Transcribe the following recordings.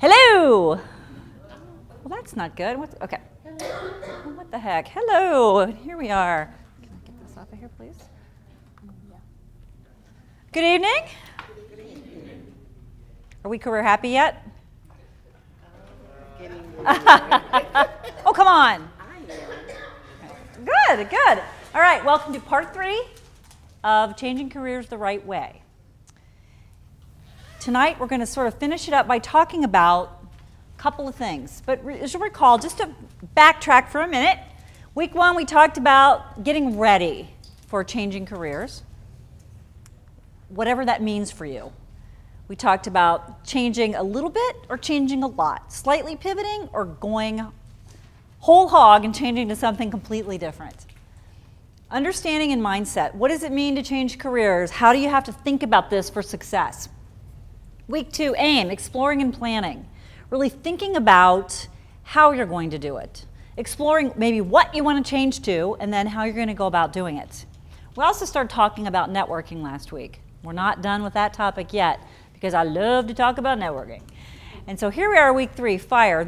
Hello. Well, that's not good. Okay. What the heck? Hello. Here we are. Can I get this off of here, please? Yeah. Good evening. Good evening. Are we career happy yet? Oh, come on. Good, good. All right, welcome to part 3 of Changing Careers the Right Way. Tonight, we're going to sort of finish it up by talking about a couple of things. But as you'll recall, just to backtrack for a minute, week 1 we talked about getting ready for changing careers, whatever that means for you. We talked about changing a little bit or changing a lot, slightly pivoting or going whole hog and changing to something completely different. Understanding and mindset. What does it mean to change careers? How do you have to think about this for success? Week 2, aim, exploring and planning. Really thinking about how you're going to do it. Exploring maybe what you want to change to and then how you're going to go about doing it. We also started talking about networking last week. We're not done with that topic yet because I love to talk about networking. And so here we are, week 3, fire.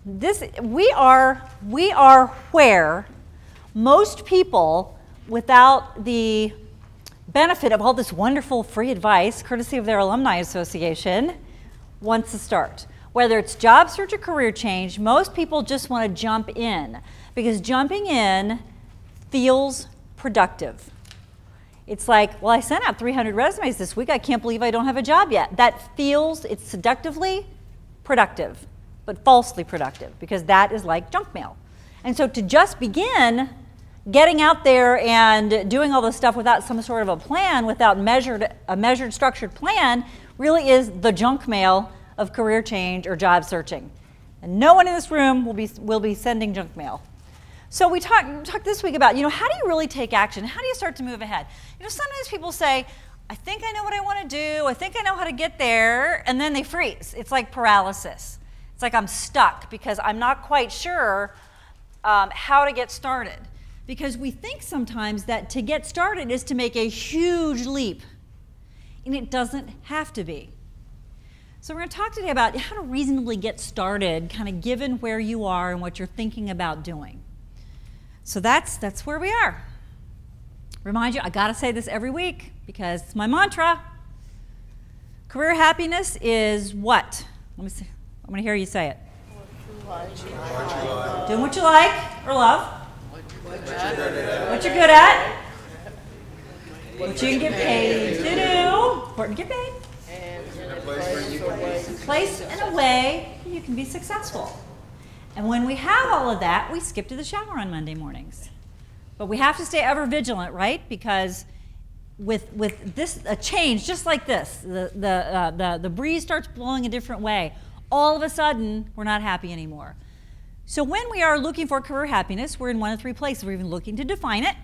We are where most people, without the benefit of all this wonderful free advice, courtesy of their Alumni Association, wants to start. Whether it's job search or career change, most people just want to jump in because jumping in feels productive. It's like, well, I sent out 300 resumes this week. I can't believe I don't have a job yet. That feels, it's seductively productive, but falsely productive because that is like junk mail. And so to just begin getting out there and doing all this stuff without some sort of a plan, without a measured, structured plan, really is the junk mail of career change or job searching. And no one in this room will be sending junk mail. So we talked this week about, how do you really take action? How do you start to move ahead? Sometimes people say, I think I know what I want to do. I think I know how to get there. And then they freeze. It's like paralysis. It's like I'm stuck because I'm not quite sure how to get started. Because we think sometimes that to get started is to make a huge leap. And it doesn't have to be. So we're going to talk today about how to reasonably get started, kind of given where you are and what you're thinking about doing. So that's where we are. Remind you, I got to say this every week because it's my mantra. Career happiness is what? Let me see. I'm going to hear you say it. Doing what you like or love. What you're good at. What you can get paid to do. Important to get paid. And a place and a way you can be successful. And when we have all of that, we skip to the shower on Monday mornings. But we have to stay ever vigilant, right? Because with this a change just like this, the breeze starts blowing a different way. All of a sudden, we're not happy anymore. So when we are looking for career happiness, we're in one of 3 places. We're even looking to define it.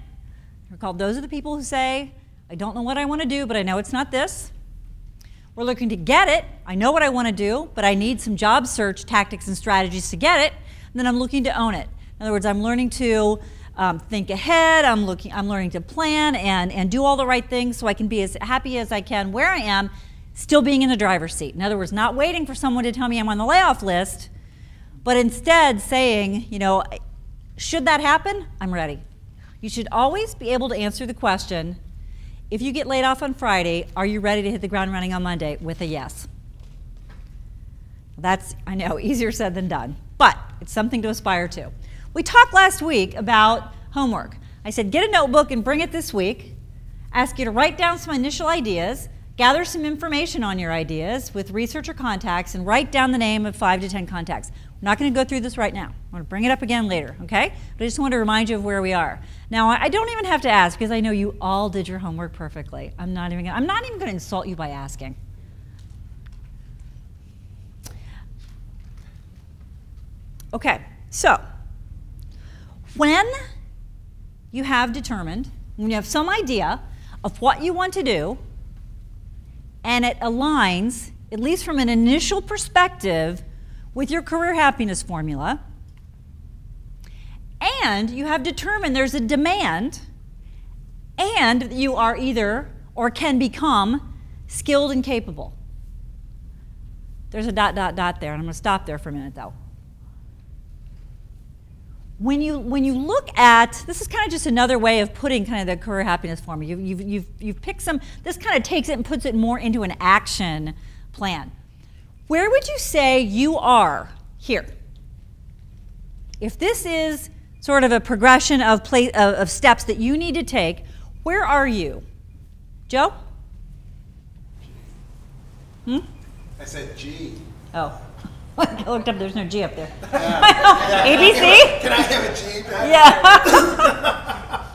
We're called those are the people who say, I don't know what I want to do, but I know it's not this. We're looking to get it. I know what I want to do, but I need some job search tactics and strategies to get it. And then I'm looking to own it. In other words, I'm learning to think ahead. I'm learning to plan and do all the right things so I can be as happy as I can where I am, still being in the driver's seat. In other words, not waiting for someone to tell me I'm on the layoff list, but instead saying, should that happen? I'm ready. You should always be able to answer the question, if you get laid off on Friday, are you ready to hit the ground running on Monday? With a yes. That's, I know, easier said than done, but it's something to aspire to. We talked last week about homework. I said, get a notebook and bring it this week. Ask you to write down some initial ideas, gather some information on your ideas with research or contacts, and write down the name of 5 to 10 contacts. I'm not going to go through this right now. I'm going to bring it up again later, okay? But I just want to remind you of where we are. Now, I don't even have to ask because I know you all did your homework perfectly. I'm not even going to insult you by asking. Okay, so when you have determined, when you have some idea of what you want to do, and it aligns, at least from an initial perspective, with your career happiness formula, and you have determined there's a demand, and you are either or can become skilled and capable. There's a dot, dot, dot there, and I'm going to stop there for a minute, though. When you look at, this is kind of just another way of putting kind of the career happiness formula. You've picked some, this kind of takes it and puts it more into an action plan. Where would you say you are here? If this is sort of a progression of steps that you need to take, where are you? Joe? Hmm? I said G. Oh. I looked up, there's no G up there. ABC? Can I have a G back? Yeah.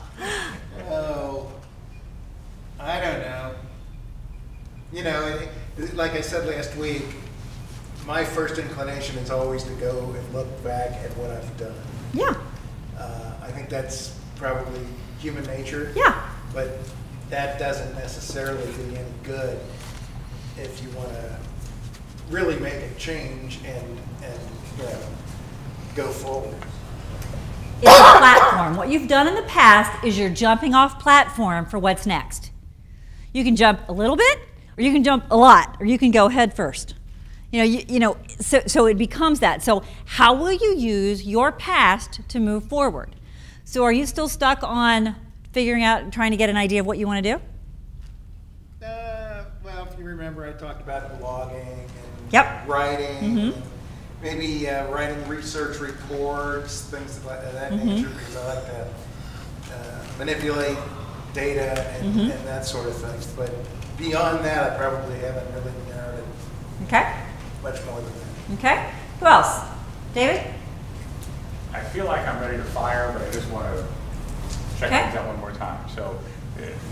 Oh, I don't know. You know, like I said last week, my first inclination is always to go and look back at what I've done. Yeah. I think that's probably human nature. Yeah. But that doesn't necessarily do you any good if you want to really make a change and you know, go forward. It's a platform. What you've done in the past is you're jumping off platform for what's next. You can jump a little bit, or you can jump a lot, or you can go head first. So it becomes that. So how will you use your past to move forward? So are you still stuck on figuring out, trying to get an idea of what you want to do? Well, if you remember, I talked about blogging and Yep. writing, and maybe writing research reports, things of that nature, because I like to manipulate data and that sort of thing. But beyond that, I probably haven't really narrowed it. Okay. Much more than that. Okay. Who else? David? I feel like I'm ready to fire, but I just want to check things out one more time. So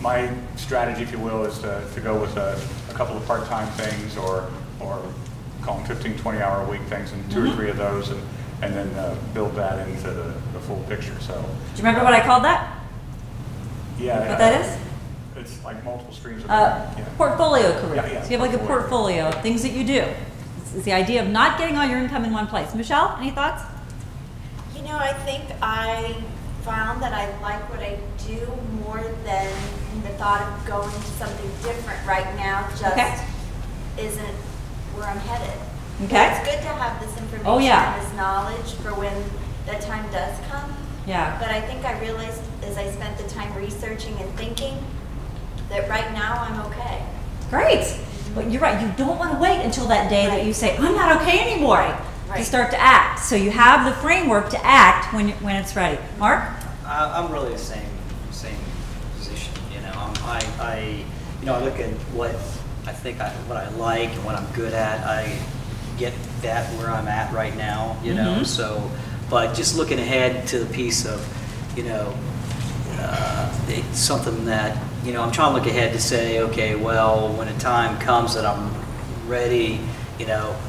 my strategy, if you will, is to go with a couple of part-time things or call them 15, 20-hour a week things, and 2 or 3 of those, and then build that into the full picture. So. Do you remember what I called that? Yeah. What that is? It's like multiple streams of income. Portfolio career. Yeah, So you have like a portfolio of things that you do. It's the idea of not getting all your income in one place. Michelle, any thoughts? You know, I think I found that I like what I do more than the thought of going to something different right now just isn't where I'm headed. Okay. It's good to have this information and this knowledge for when that time does come. Yeah. But I think I realized as I spent the time researching and thinking that right now I'm okay. Great. But you're right. You don't want to wait until that day that you say, I'm not okay anymore, to start to act. So you have the framework to act when it's ready. Mark? I'm really the same position. You know, I look at what I think what I like and what I'm good at. I get that where I'm at right now. You know, so but just looking ahead to the piece of, it's something that, I'm trying to look ahead to say, okay, well, when a time comes that I'm ready,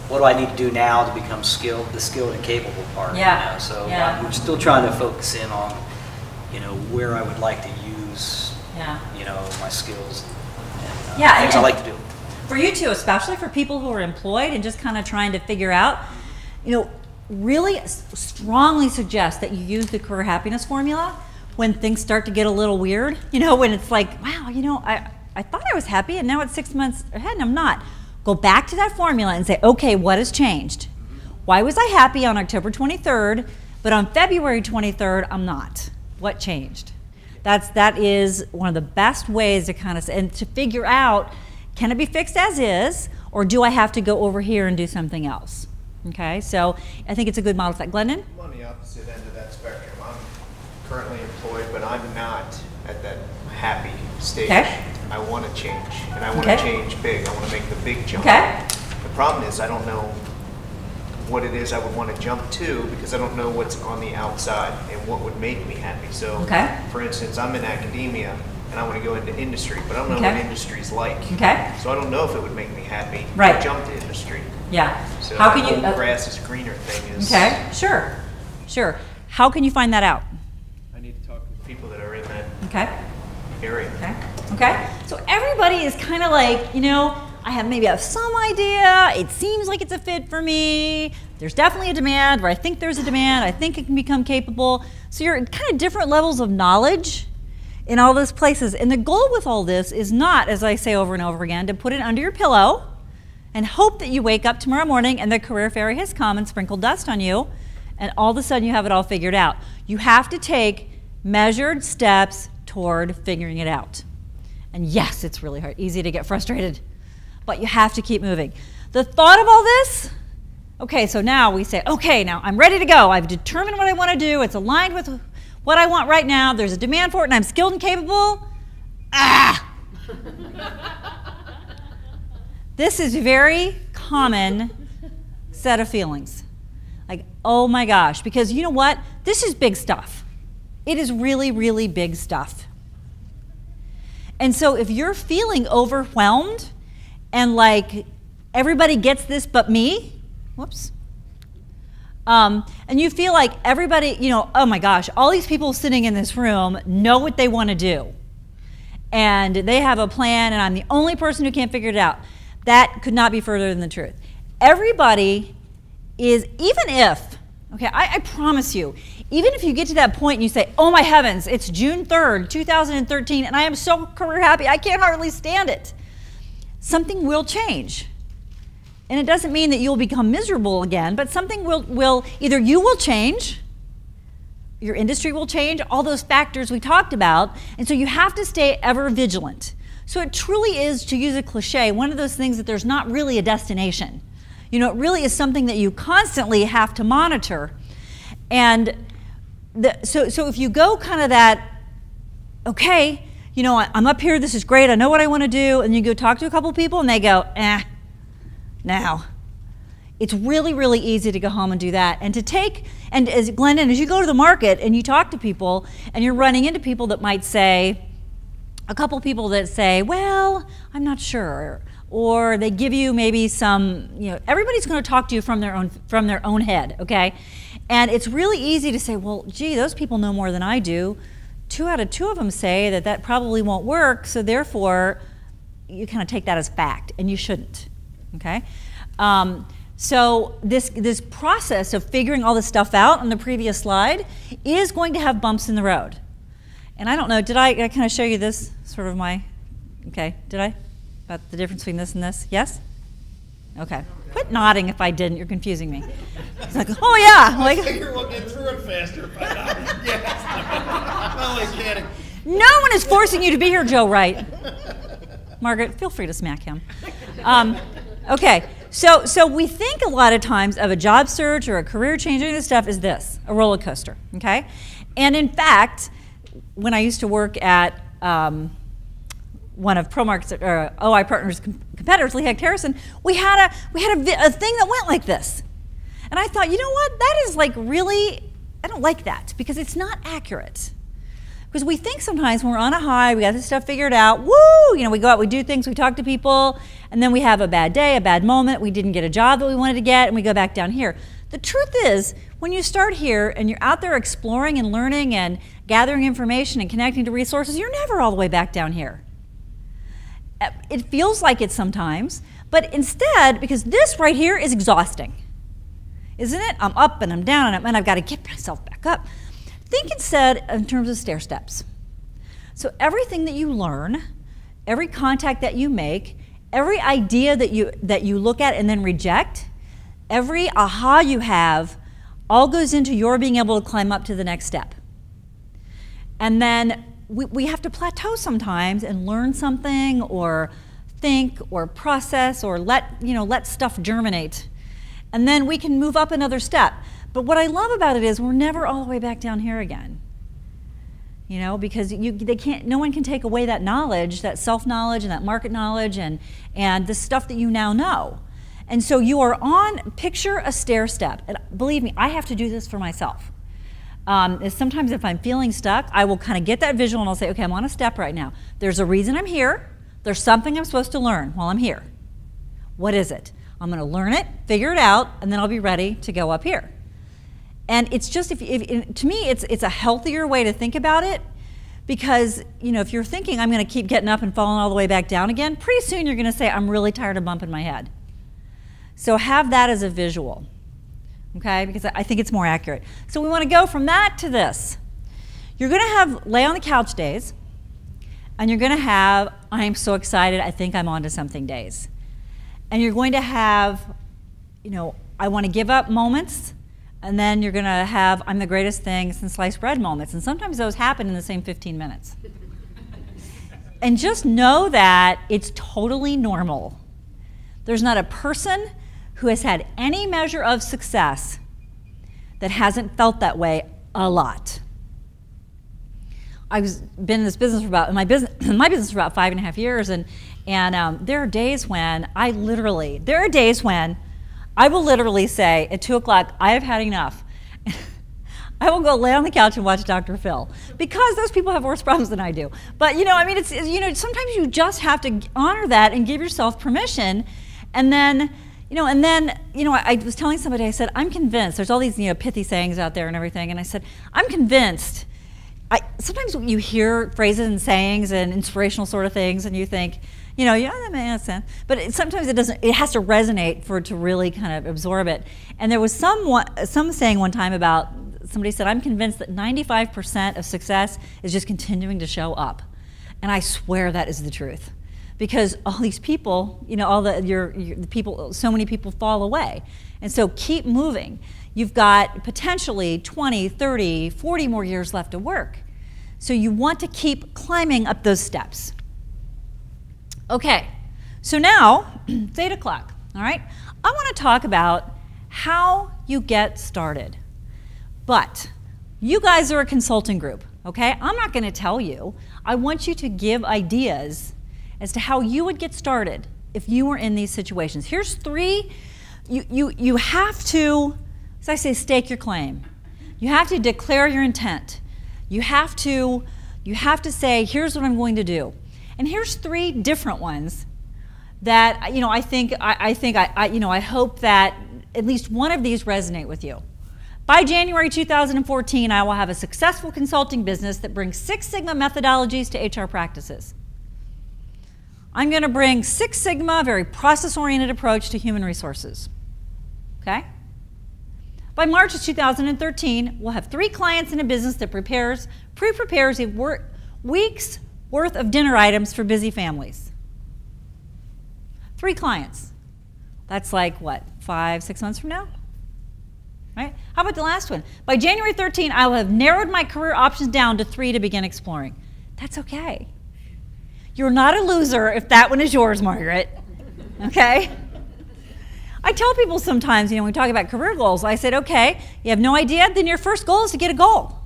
what do I need to do now to become the skilled and capable part? Yeah. So I'm still trying to focus in on, where I would like to use, my skills and things I like to do. For you too, especially for people who are employed and just kind of trying to figure out, really strongly suggest that you use the career happiness formula when things start to get a little weird, when it's like, wow, I thought I was happy and now it's 6 months ahead and I'm not. Go back to that formula and say, okay, what has changed? Why was I happy on October 23rd, but on February 23rd, I'm not? What changed? That is one of the best ways to kind of, and to figure out, can it be fixed as is, or do I have to go over here and do something else? Okay, so I think it's a good model for that. Glendon? I'm on the opposite end of that spectrum. I'm currently employed, but I'm not at that happy stage. Okay. I want to change, and I want to change big. I want to make the big jump. Okay. The problem is I don't know what it is I would want to jump to because I don't know what's on the outside and what would make me happy. So, for instance, I'm in academia, and I want to go into industry, but I don't know what industry's like. Okay. So I don't know if it would make me happy Right. to jump to industry. Yeah. So How can that you? whole grass is greener thing is. Okay. Sure. How can you find that out? I need to talk to people that are in that area. Okay. So everybody is kind of like, I have some idea. It seems like it's a fit for me. There's definitely a demand, or I think there's a demand. I think it can become capable. So you're at kind of different levels of knowledge in all those places. And the goal with all this is not, as I say over and over again, to put it under your pillow and hope that you wake up tomorrow morning and the career fairy has come and sprinkled dust on you, and all of a sudden you have it all figured out. You have to take measured steps toward figuring it out. And yes, it's really hard, easy to get frustrated, but you have to keep moving. The thought of all this, okay, so now we say, okay, now I'm ready to go. I've determined what I want to do. It's aligned with what I want right now. There's a demand for it, and I'm skilled and capable. Ah! This is a very common set of feelings. Like, oh my gosh, because you know what? This is big stuff. It is really, really big stuff. And so if you're feeling overwhelmed and like everybody gets this but me, whoops, and you feel like everybody, you know, oh my gosh, all these people sitting in this room know what they want to do. And they have a plan and I'm the only person who can't figure it out. That could not be further than the truth. Everybody is, even if, okay, I promise you, even if you get to that point and you say, oh my heavens, it's June 3rd, 2013, and I am so career happy, I can't hardly stand it, something will change. And it doesn't mean that you'll become miserable again, but something will either you will change, your industry will change, all those factors we talked about, and so you have to stay ever vigilant. So it truly is, to use a cliche, one of those things that there's not really a destination. You know, it really is something that you constantly have to monitor. And so if you go kind of that, okay, you know, I'm up here, this is great, I know what I want to do, and you go talk to a couple people and they go, now. It's really, really easy to go home and do that. And to take, and as Glendon, as you go to the market and you talk to people and you're running into people that might say, a couple people that say, well, I'm not sure. Or they give you maybe some, you know, everybody's going to talk to you from their own head, okay? And it's really easy to say, well, gee, those people know more than I do. 2 out of 2 of them say that that probably won't work, so therefore you kind of take that as fact, and you shouldn't, okay? So this process of figuring all this stuff out on the previous slide is going to have bumps in the road. And I don't know, did I kind of show you this, sort of my, okay, did I? About the difference between this and this? Yes? Okay. Quit nodding if I didn't, you're confusing me. It's like, oh yeah. I figure we'll get through it faster if I nod. Yes. I'm only kidding. No one is forcing you to be here, Joe Wright. Margaret, feel free to smack him. Okay, so we think a lot of times of a job search or a career change, any of this stuff is this, a roller coaster, okay? And in fact, when I used to work at one of ProMark's OI Partners' competitors, Lee Hecht Harrison, we had a thing that went like this. And I thought, you know what, that is like really, I don't like that because it's not accurate. Because we think sometimes when we're on a high, we got this stuff figured out, woo, you know, we go out, we do things, we talk to people, and then we have a bad day, a bad moment, we didn't get a job that we wanted to get, and we go back down here. The truth is, when you start here and you're out there exploring and learning and gathering information and connecting to resources, you're never all the way back down here. It feels like it sometimes, but instead, because this right here is exhausting, isn't it? I'm up and I'm down and I've got to get myself back up. Think instead in terms of stair steps. So everything that you learn, every contact that you make, every idea that you look at and then reject, every aha you have, all goes into your being able to climb up to the next step. And then we have to plateau sometimes and learn something or think or process or let stuff germinate. And then we can move up another step. But what I love about it is we're never all the way back down here again. You know, because no one can take away that knowledge, that self-knowledge and that market knowledge and the stuff that you now know. And so you are on, picture a stair step. And believe me, I have to do this for myself. Sometimes if I'm feeling stuck, I will kind of get that visual and I'll say, okay, I'm on a step right now. There's a reason I'm here. There's something I'm supposed to learn while I'm here. What is it? I'm going to learn it, figure it out, and then I'll be ready to go up here. And it's just, to me, it's a healthier way to think about it because, you know, if you're thinking I'm going to keep getting up and falling all the way back down again, pretty soon you're going to say, I'm really tired of bumping my head. So have that as a visual, okay, because I think it's more accurate. So we want to go from that to this. You're going to have lay on the couch days, and you're going to have I'm so excited, I think I'm onto something days. And you're going to have, I want to give up moments, and then you're going to have I'm the greatest thing since sliced bread moments. And sometimes those happen in the same 15 minutes. And just know that it's totally normal. There's not a person who has had any measure of success that hasn't felt that way a lot. I've been in this business for about, my business for about 5.5 years, and there are days when I will literally say at 2 o'clock, I have had enough. I will go lay on the couch and watch Dr. Phil, because those people have worse problems than I do. But sometimes you just have to honor that and give yourself permission. And then, I was telling somebody, I said, I'm convinced, there's all these, pithy sayings out there and everything, and I said, I'm convinced. Sometimes you hear phrases and sayings and inspirational sort of things, and you think, yeah, that makes sense. But sometimes it doesn't. It has to resonate for it to really kind of absorb it. And there was some saying one time about, somebody said, I'm convinced that 95% of success is just continuing to show up. And I swear that is the truth. Because all these people, the people, so many people fall away. And so keep moving. You've got potentially 20, 30, 40 more years left to work. So you want to keep climbing up those steps. Okay, so now it's 8 o'clock, all right? I want to talk about how you get started. But you guys are a consulting group, okay? I'm not going to tell you. I want you to give ideas as to how you would get started if you were in these situations. Here's 3. You have to, as I say, stake your claim. You have to declare your intent. You have to say, here's what I'm going to do. And here's 3 different ones that I hope that at least one of these resonate with you. By January 2014, I will have a successful consulting business that brings 6 Sigma methodologies to HR practices. I'm going to bring 6 Sigma, very process-oriented approach to human resources. Okay? By March of 2013, we'll have 3 clients in a business that pre-prepares a week's worth of dinner items for busy families. 3 clients. That's like, what, 5, 6 months from now? Right? How about the last one? By January 13, I will have narrowed my career options down to 3 to begin exploring. That's okay. You're not a loser if that one is yours, Margaret. Okay? I tell people sometimes, when we talk about career goals, I said, okay, you have no idea? Then your first goal is to get a goal.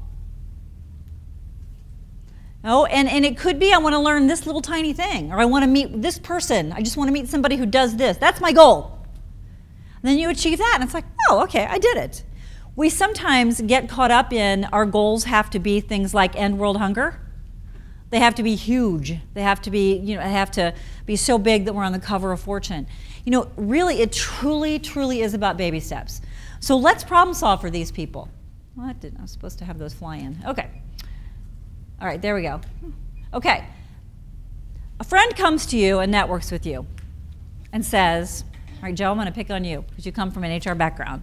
Oh, and it could be I want to learn this little tiny thing, or I want to meet this person. I just want to meet somebody who does this. That's my goal. And then you achieve that, and it's like, oh, okay, I did it. We sometimes get caught up in our goals have to be things like end world hunger. They have to be huge. They have to be, they have to be so big that we're on the cover of Fortune. Really, it truly, truly is about baby steps. So let's problem solve for these people. I was supposed to have those fly in. Okay. All right, there we go. Okay. A friend comes to you and networks with you and says, all right, Joe, I'm going to pick on you because you come from an HR background,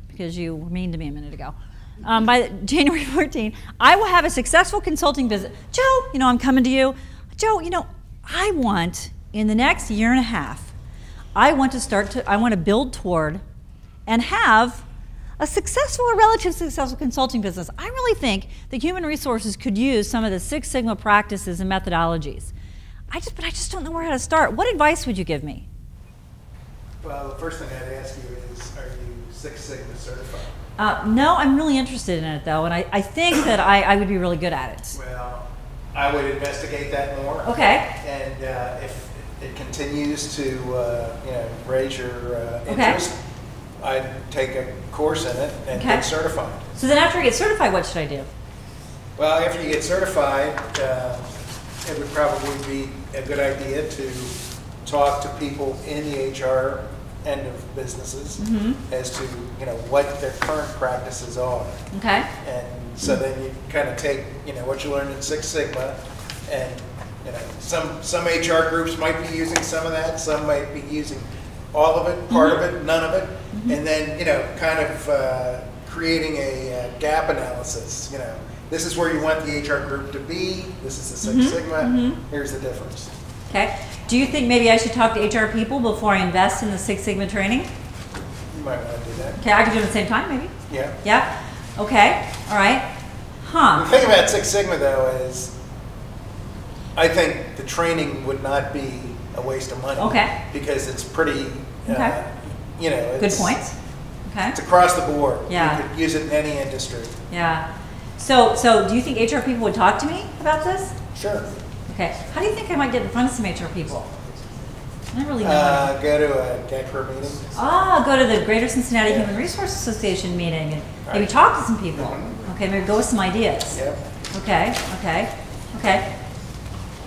because you were mean to me a minute ago. By January 14, I will have a successful consulting business. Joe, I'm coming to you. Joe, I want, in the next year and a half, I want to build toward and have a successful or relatively successful consulting business. I really think that human resources could use some of the 6 Sigma practices and methodologies. But I just don't know where to start. What advice would you give me? Well, the first thing I'd ask you is, are you 6 Sigma certified? No, I'm really interested in it, though, and I think that I would be really good at it. Well, I would investigate that more. Okay. And if it continues to raise your interest, I'd take a course in it and get certified. So then after I get certified, what should I do? Well, after you get certified, it would probably be a good idea to talk to people in the HR end of businesses as to what their current practices are. Okay. And so then you kind of take what you learned in 6 Sigma, and some HR groups might be using some of that, some might be using all of it, part of it, none of it, and then kind of creating a gap analysis. This is where you want the HR group to be. This is the 6 Sigma. Here's the difference. Okay. Do you think maybe I should talk to HR people before I invest in the Six Sigma training? You might want to do that. Okay, I could do it at the same time, maybe? Yeah. Yeah? Okay, all right. The thing about Six Sigma, though, is I think the training would not be a waste of money. Okay. Because it's pretty, Okay. you know, Good points. Okay. It's across the board. Yeah. You could use it in any industry. Yeah. So do you think HR people would talk to me about this? Sure. Okay. How do you think I might get in front of some HR people? I don't really know. Go to a GECRA meeting. Go to the Greater Cincinnati Yeah. Human Resource Association meeting and maybe Right. talk to some people. Mhm. Okay, maybe go with some ideas. Yep. Okay.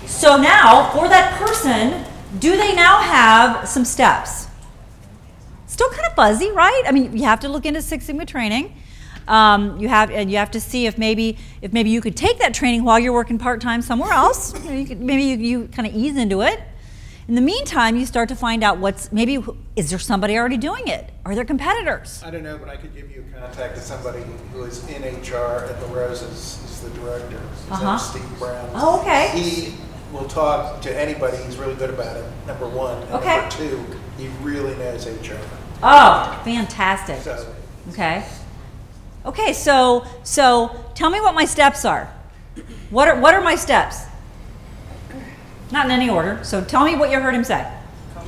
So now, for that person, do they now have some steps? Still kind of fuzzy, right? I mean, you have to look into Six Sigma training. You have to see if maybe you could take that training while you're working part-time somewhere else. Maybe you kind of ease into it. In the meantime, you start to find out is there somebody already doing it? Are there competitors? I don't know, but I could give you a contact to somebody who is in HR at the Roses. He's the director. His name's Steve Brown. Oh, okay. He will talk to anybody. He's really good about it, number one. And Okay. number two, he really knows HR. Oh, fantastic. So, Okay, so tell me what my steps are. What are my steps? Not in any order. So tell me what you heard him say. Do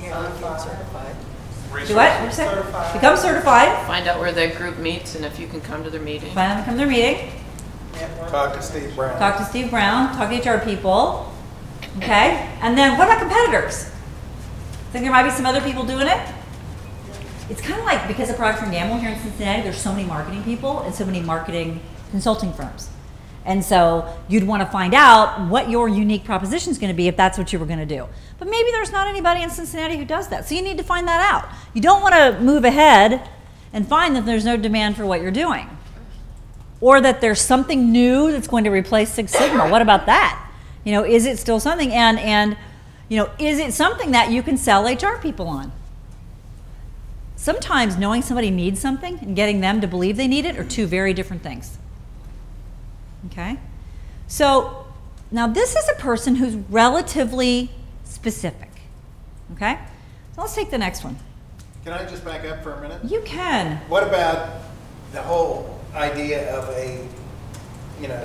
what? What'd you say? Become certified. Find out where their group meets and if you can come to their meeting. Find out to come to their meeting. talk to Steve Brown. Talk to Steve Brown. Talk to HR people. Okay. And then what about competitors? Think there might be some other people doing it? It's kind of like because of Procter & Gamble here in Cincinnati, there's so many marketing people and so many marketing consulting firms. And so you'd want to find out what your unique proposition is going to be if that's what you were going to do. But maybe there's not anybody in Cincinnati who does that. So you need to find that out. You don't want to move ahead and find that there's no demand for what you're doing. Or that there's something new that's going to replace Six Sigma. What about that? You know, is it still something? And you know, is it something that you can sell HR people on? Sometimes knowing somebody needs something and getting them to believe they need it are two very different things. Okay? So now this is a person who's relatively specific. Okay? So let's take the next one. Can I just back up for a minute? You can. What about the whole idea of a,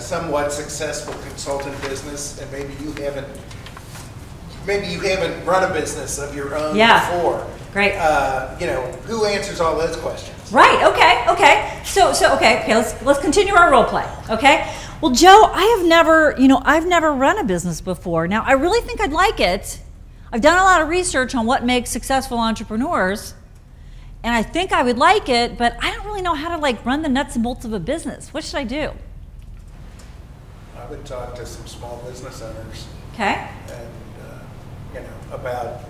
somewhat successful consultant business, and maybe you haven't run a business of your own before. Great. Who answers all those questions? Right. Okay. So let's continue our role play. Okay. Well, Joe, I've never run a business before. Now, I really think I'd like it. I've done a lot of research on what makes successful entrepreneurs, and I think I would like it, but I don't really know how to run the nuts and bolts of a business. What should I do? I would talk to some small business owners. Okay. And about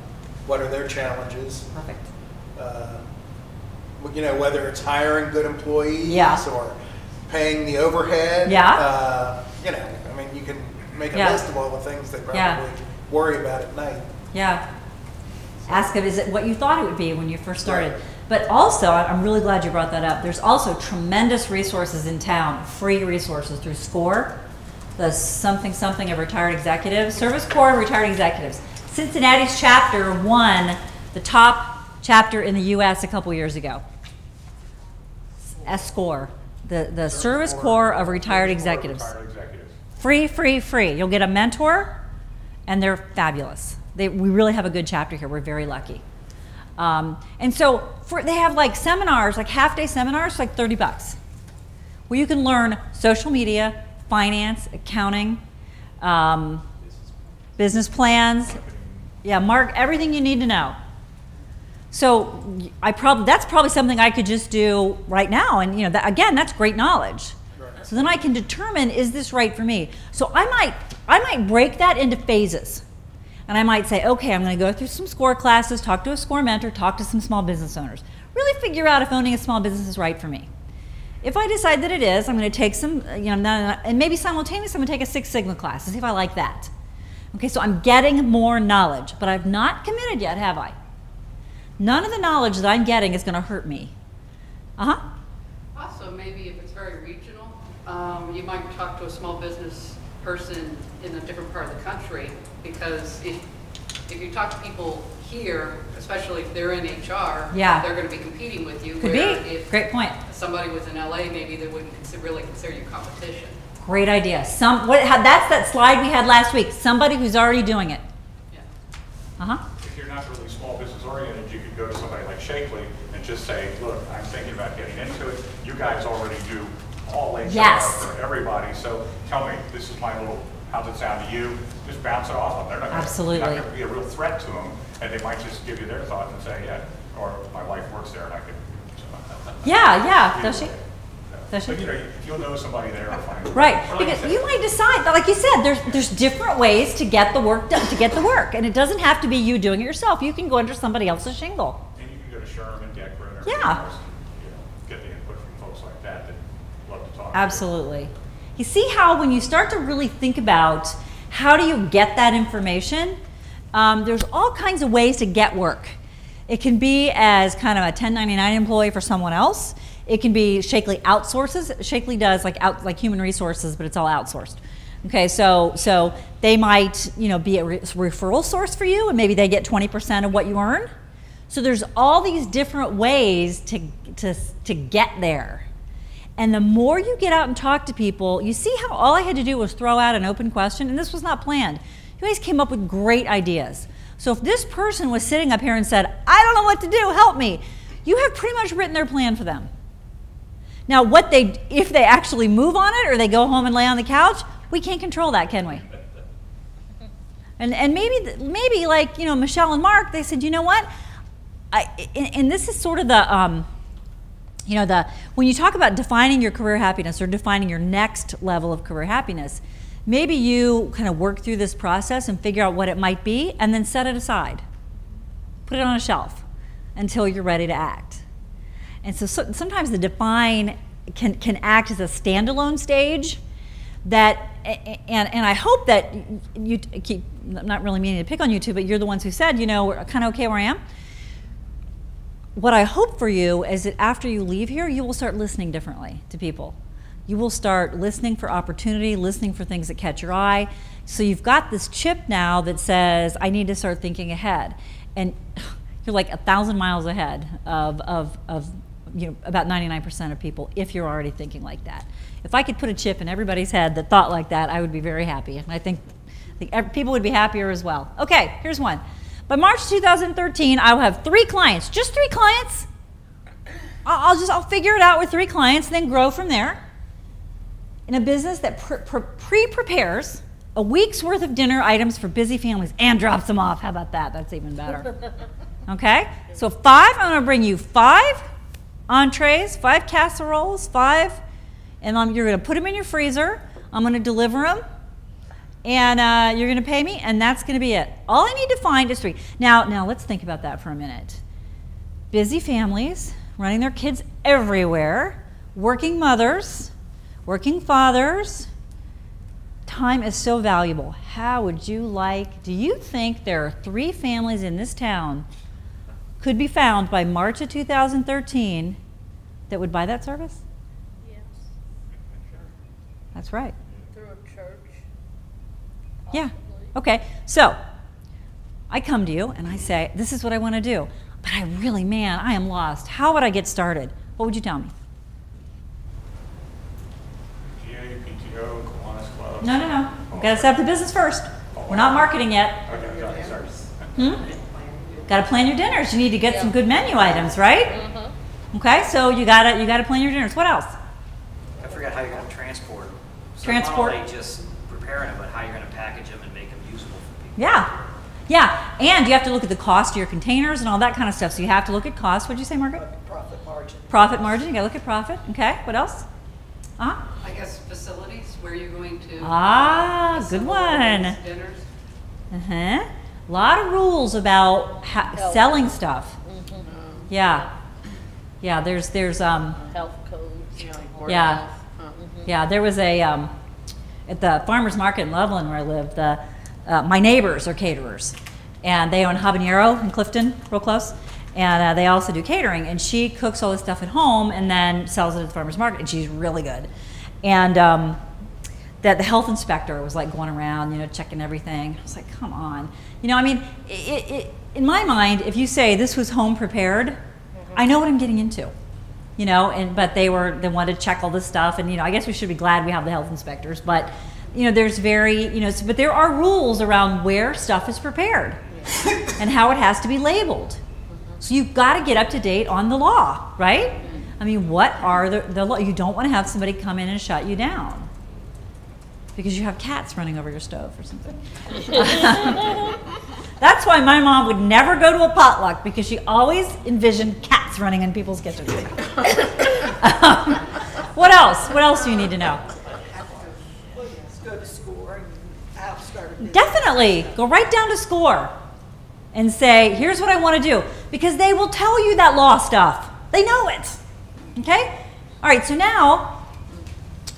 what are their challenges. Perfect. Whether it's hiring good employees or paying the overhead. Yeah. You can make a list of all the things they probably worry about at night. Yeah. Ask them, is it what you thought it would be when you first started? Right. But also, I'm really glad you brought that up. There's also tremendous resources in town, free resources through SCORE, the something of retired executives, Service Corps of Retired Executives. Cincinnati's chapter won the top chapter in the U.S. a couple years ago. SCORE, the Service Corps of Retired Executives. Free. You'll get a mentor, and they're fabulous. We really have a good chapter here. We're very lucky. And so they have seminars, half-day seminars, $30, where you can learn social media, finance, accounting, business plans. Yeah, Mark, everything you need to know. So that's probably something I could just do right now, and again, that's great knowledge. Right. So then I can determine, is this right for me? So I might break that into phases, and I might say, okay, I'm going to go through some SCORE classes, talk to a SCORE mentor, talk to some small business owners, really figure out if owning a small business is right for me. If I decide that it is, I'm going to take some, and maybe simultaneously, I'm going to take a Six Sigma class to see if I like that. Okay, so I'm getting more knowledge, but I've not committed yet, have I? None of the knowledge that I'm getting is going to hurt me. Also, maybe if it's very regional, you might talk to a small business person in a different part of the country, because if you talk to people here, especially if they're in HR, Yeah. they're going to be competing with you. Could where be. If Great point. somebody was in LA, maybe they wouldn't really consider you competition. Great idea. That's that slide we had last week. Somebody who's already doing it. Yeah. If you're not really small business oriented, you could go to somebody like Shakely and just say, look, I'm thinking about getting into it. You guys already do all HR Yes. for everybody, so tell me, this is my little, how's it sound to you? Just bounce it off them. They're not Absolutely. You're not going to be a real threat to them, and they might just give you their thoughts and say, yeah, or my wife works there and I could. Yeah. Does she? Either way. Does she? But you'll know somebody there or find. Right, Or like because I you said, might decide, like you said, there's different ways to get the work done, to get the work, and it doesn't have to be you doing it yourself. You can go under somebody else's shingle. And you can go to Sherman, Deckler, and Yeah. everything else and, get the input from folks like that love to talk. Absolutely. You see how when you start to really think about how do you get that information, there's all kinds of ways to get work. It can be as kind of a 1099 employee for someone else. It can be Shakely outsources. Shakely does like human resources, but it's all outsourced. Okay, so they might be a referral source for you, and maybe they get 20% of what you earn. So there's all these different ways to get there. And the more you get out and talk to people, you see how all I had to do was throw out an open question, and this was not planned. You guys came up with great ideas. So if this person was sitting up here and said, I don't know what to do, help me, you have pretty much written their plan for them. Now, if they actually move on it or they go home and lay on the couch, we can't control that, can we? And maybe like Michelle and Mark, they said, you know what? And this is sort of the when you talk about defining your career happiness or defining your next level of career happiness, maybe you kind of work through this process and figure out what it might be, and then set it aside, put it on a shelf until you're ready to act. And so sometimes the define can act as a standalone stage that, and I hope that you keep, I'm not really meaning to pick on you two, but you're the ones who said, we're kind of okay where I am. What I hope for you is that after you leave here, you will start listening differently to people. You will start listening for opportunity, listening for things that catch your eye. So you've got this chip now that says, I need to start thinking ahead. And you're like 1,000 miles ahead of about 99% of people if you're already thinking like that. If I could put a chip in everybody's head that thought like that, I would be very happy. And I think people would be happier as well. Okay, here's one. By March 2013, I will have 3 clients, just 3 clients. I'll figure it out with 3 clients, then grow from there. In a business that pre-prepares a week's worth of dinner items for busy families and drops them off. How about that? That's even better. Okay, so 5, I'm gonna bring you 5 entrees, 5 casseroles, 5, and you're gonna put them in your freezer. I'm gonna deliver them. And you're going to pay me, and that's going to be it. All I need to find is 3. Now let's think about that for a minute. Busy families, running their kids everywhere, working mothers, working fathers. Time is so valuable. How would you do you think there are 3 families in this town could be found by March of 2013 that would buy that service? Yes. That's right. Through a church. Yeah. Okay. So I come to you and I say, this is what I want to do, but I am lost. How would I get started? What would you tell me? GA, PTO, Kiwanis Club. No. We've got to set up the business first. We're not marketing yet. Okay, sorry. Got to plan your dinners. You need to get some good menu items, right? Okay. So you got to plan your dinners. What else? I forgot how you're going to transport them. So Transport. not only just preparing them, but how you're going to package them and make them usable for people. Yeah, and you have to look at the cost of your containers and all that kind of stuff. So you have to look at cost. What'd you say, Margaret? Profit margin. Profit margin. You got to look at profit. Okay. What else? I guess facilities, where you're going to. Good one. Dinners. A lot of rules about selling stuff. Yeah. There's Health codes. Yeah. Yeah, there was at the farmer's market in Loveland where I lived, my neighbors are caterers, and they own Habanero in Clifton, real close, and they also do catering, and she cooks all this stuff at home and then sells it at the farmer's market, and she's really good. And that the health inspector was like going around, you know, checking everything. I was like, come on. You know, I mean, in my mind, if you say this was home prepared, I know what I'm getting into. You know, but they wanted to check all this stuff, and you know, I guess we should be glad we have the health inspectors, but you know, there's but there are rules around where stuff is prepared and how it has to be labeled. So you've got to get up to date on the law, right? I mean, what are the law? You don't want to have somebody come in and shut you down because you have cats running over your stove or something. That's why my mom would never go to a potluck, because she always envisioned cats running in people's kitchens. What else? What else do you need to know? Go to SCORE and I'll start a business. Definitely. Go right down to SCORE and say, here's what I want to do. Because they will tell you that law stuff. They know it. Okay? All right, so now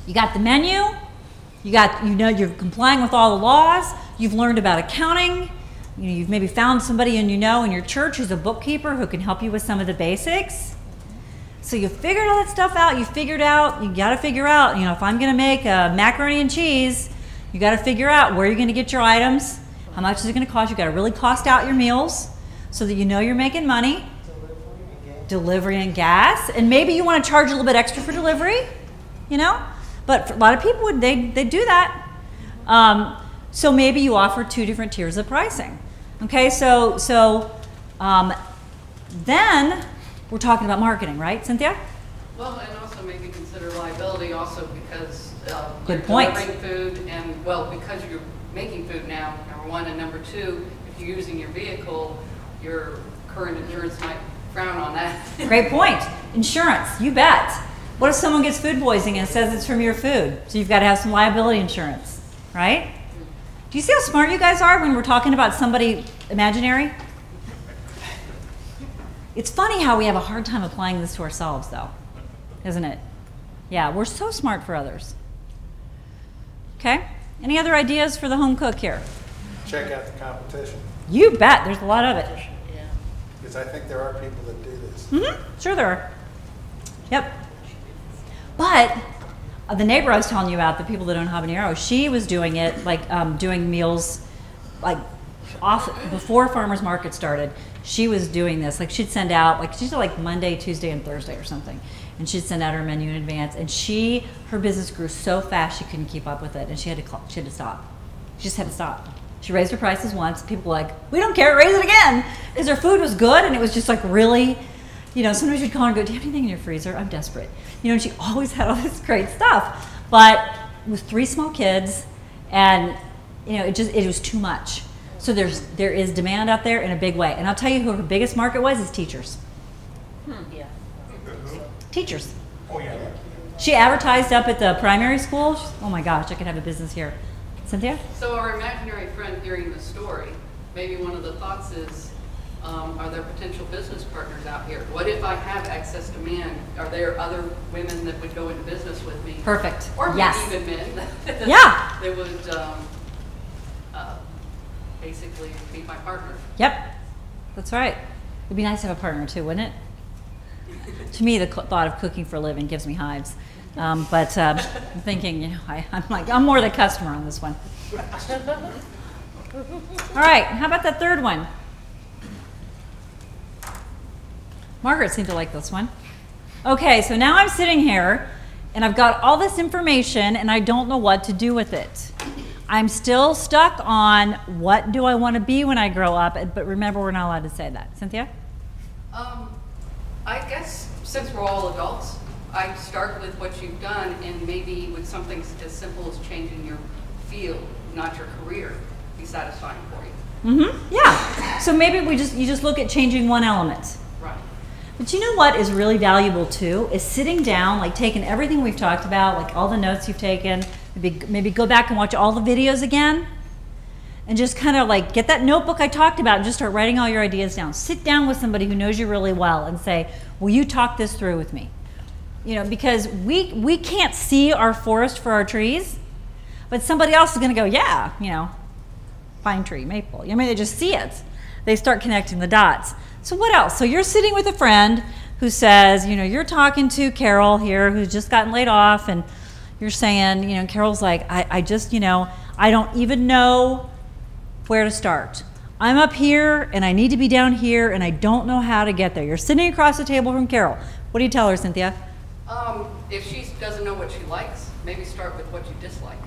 you got the menu. You know you're complying with all the laws. You've learned about accounting. You know, you've maybe found somebody in your church who's a bookkeeper who can help you with some of the basics. So you figured all that stuff out. You got to figure out, you know, if I'm going to make a macaroni and cheese, you got to figure out where you're going to get your items, how much is it going to cost. You got to really cost out your meals so that you know you're making money. Delivery and gas. And maybe you want to charge a little bit extra for delivery, you know. But for a lot of people, they do that. So maybe you offer 2 different tiers of pricing. Okay, so then we're talking about marketing, right, Cynthia? Well, and also maybe consider liability also, because Good you're point. delivering food, and well, because you're making food now, number one, and number two, if you're using your vehicle, your current insurance might frown on that. Great point. Insurance, you bet. What if someone gets food poisoning and says it's from your food? So you've got to have some liability insurance, right? Do you see how smart you guys are when we're talking about somebody imaginary? It's funny how we have a hard time applying this to ourselves, though, isn't it? Yeah, we're so smart for others. Okay, any other ideas for the home cook here? Check out the competition, You bet, there's a lot of it. because I think there are people that do this. Mm-hmm. Sure there are. Yep. But the neighbor I was telling you about, the people that own Habanero, she was doing it, like doing meals, like off before farmers market started. She was doing this, like she'd send out, like she did like Monday, Tuesday, and Thursday or something, and she'd send out her menu in advance. And her business grew so fast she couldn't keep up with it, and she had to stop. She just had to stop. She raised her prices once. People were like, "We don't care, raise it again," because her food was good, and it was just like really, you know. Sometimes you'd call her and go, "Do you have anything in your freezer? I'm desperate." You know, and she always had all this great stuff, but with 3 small kids, and you know, it was too much. So there is demand out there in a big way. And I'll tell you who her biggest market was is teachers. Yeah. Teachers. Oh, yeah. She advertised up at the primary school. Oh my gosh, I could have a business here. Cynthia? So our imaginary friend hearing the story, maybe one of the thoughts is, are there potential business partners out here? What if I have excess demand? Are there other women that would go into business with me? Perfect. Or maybe Yes. even men. Yeah. They would basically be my partner. Yep. That's right. It'd be nice to have a partner too, wouldn't it? To me, the thought of cooking for a living gives me hives. But I'm thinking, you know, I'm more the customer on this one. All right, how about that third one? Margaret seemed to like this one. Okay, so now I'm sitting here and I've got all this information and I don't know what to do with it. I'm still stuck on what do I want to be when I grow up, but remember, we're not allowed to say that. Cynthia? I guess since we're all adults, I start with what you've done, and maybe with something as simple as changing your field, not your career, be satisfying for you. Mm-hmm. Yeah. So maybe you just look at changing one element. Right. But you know what is really valuable too is sitting down, like taking everything we've talked about, like all the notes you've taken, maybe go back and watch all the videos again, and just kind of like get that notebook I talked about and just start writing all your ideas down. Sit down with somebody who knows you really well and say, will you talk this through with me? You know, because we can't see our forest for our trees, but somebody else is going to go, yeah, you know, pine tree, maple. I mean, they just see it. They start connecting the dots. So what else? So you're sitting with a friend who says, you know, you're talking to Carol here who's just gotten laid off, and You're saying, you know, Carol's like, I just, you know, I don't even know where to start. I'm up here and I need to be down here and I don't know how to get there. You're sitting across the table from Carol. What do you tell her, Cynthia? If she doesn't know what she likes, maybe start with what you dislike.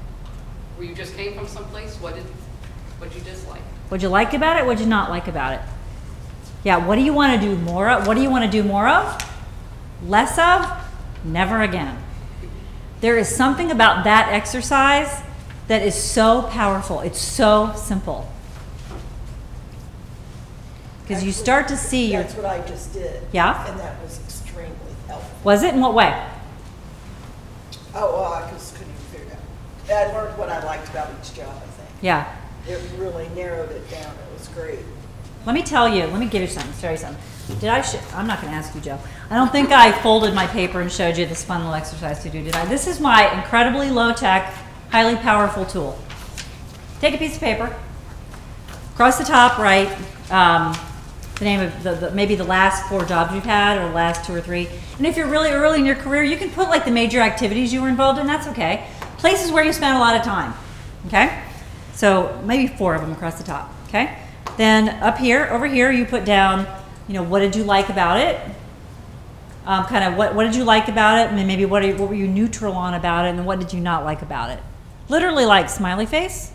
Where you just came from someplace, what you dislike? What'd you like about it? What'd you not like about it? Yeah, what do you want to do more of? What do you want to do more of? Less of? Never again. There is something about that exercise that is so powerful. It's so simple. Because you start to see That's what I just did. Yeah? And that was extremely helpful. Was it? In what way? Oh, well, I just couldn't even figure it out. I learned what I liked about each job, I think. Yeah. It really narrowed it down. It was great. Let me tell you, let me give you something, show you something. I'm not going to ask you, Joe. I don't think I folded my paper and showed you this fun little exercise to do, did I? This is my incredibly low-tech, highly powerful tool. Take a piece of paper, across the top, write the name of maybe the last 4 jobs you've had or the last 2 or 3. And if you're really early in your career, you can put like the major activities you were involved in, that's okay. Places where you spent a lot of time, okay? So maybe 4 of them across the top, okay? Then up here, over here, you put down, you know, what did you like about it? Kind of what did you like about it? And then maybe what were you neutral on about it? And what did you not like about it? Literally like smiley face,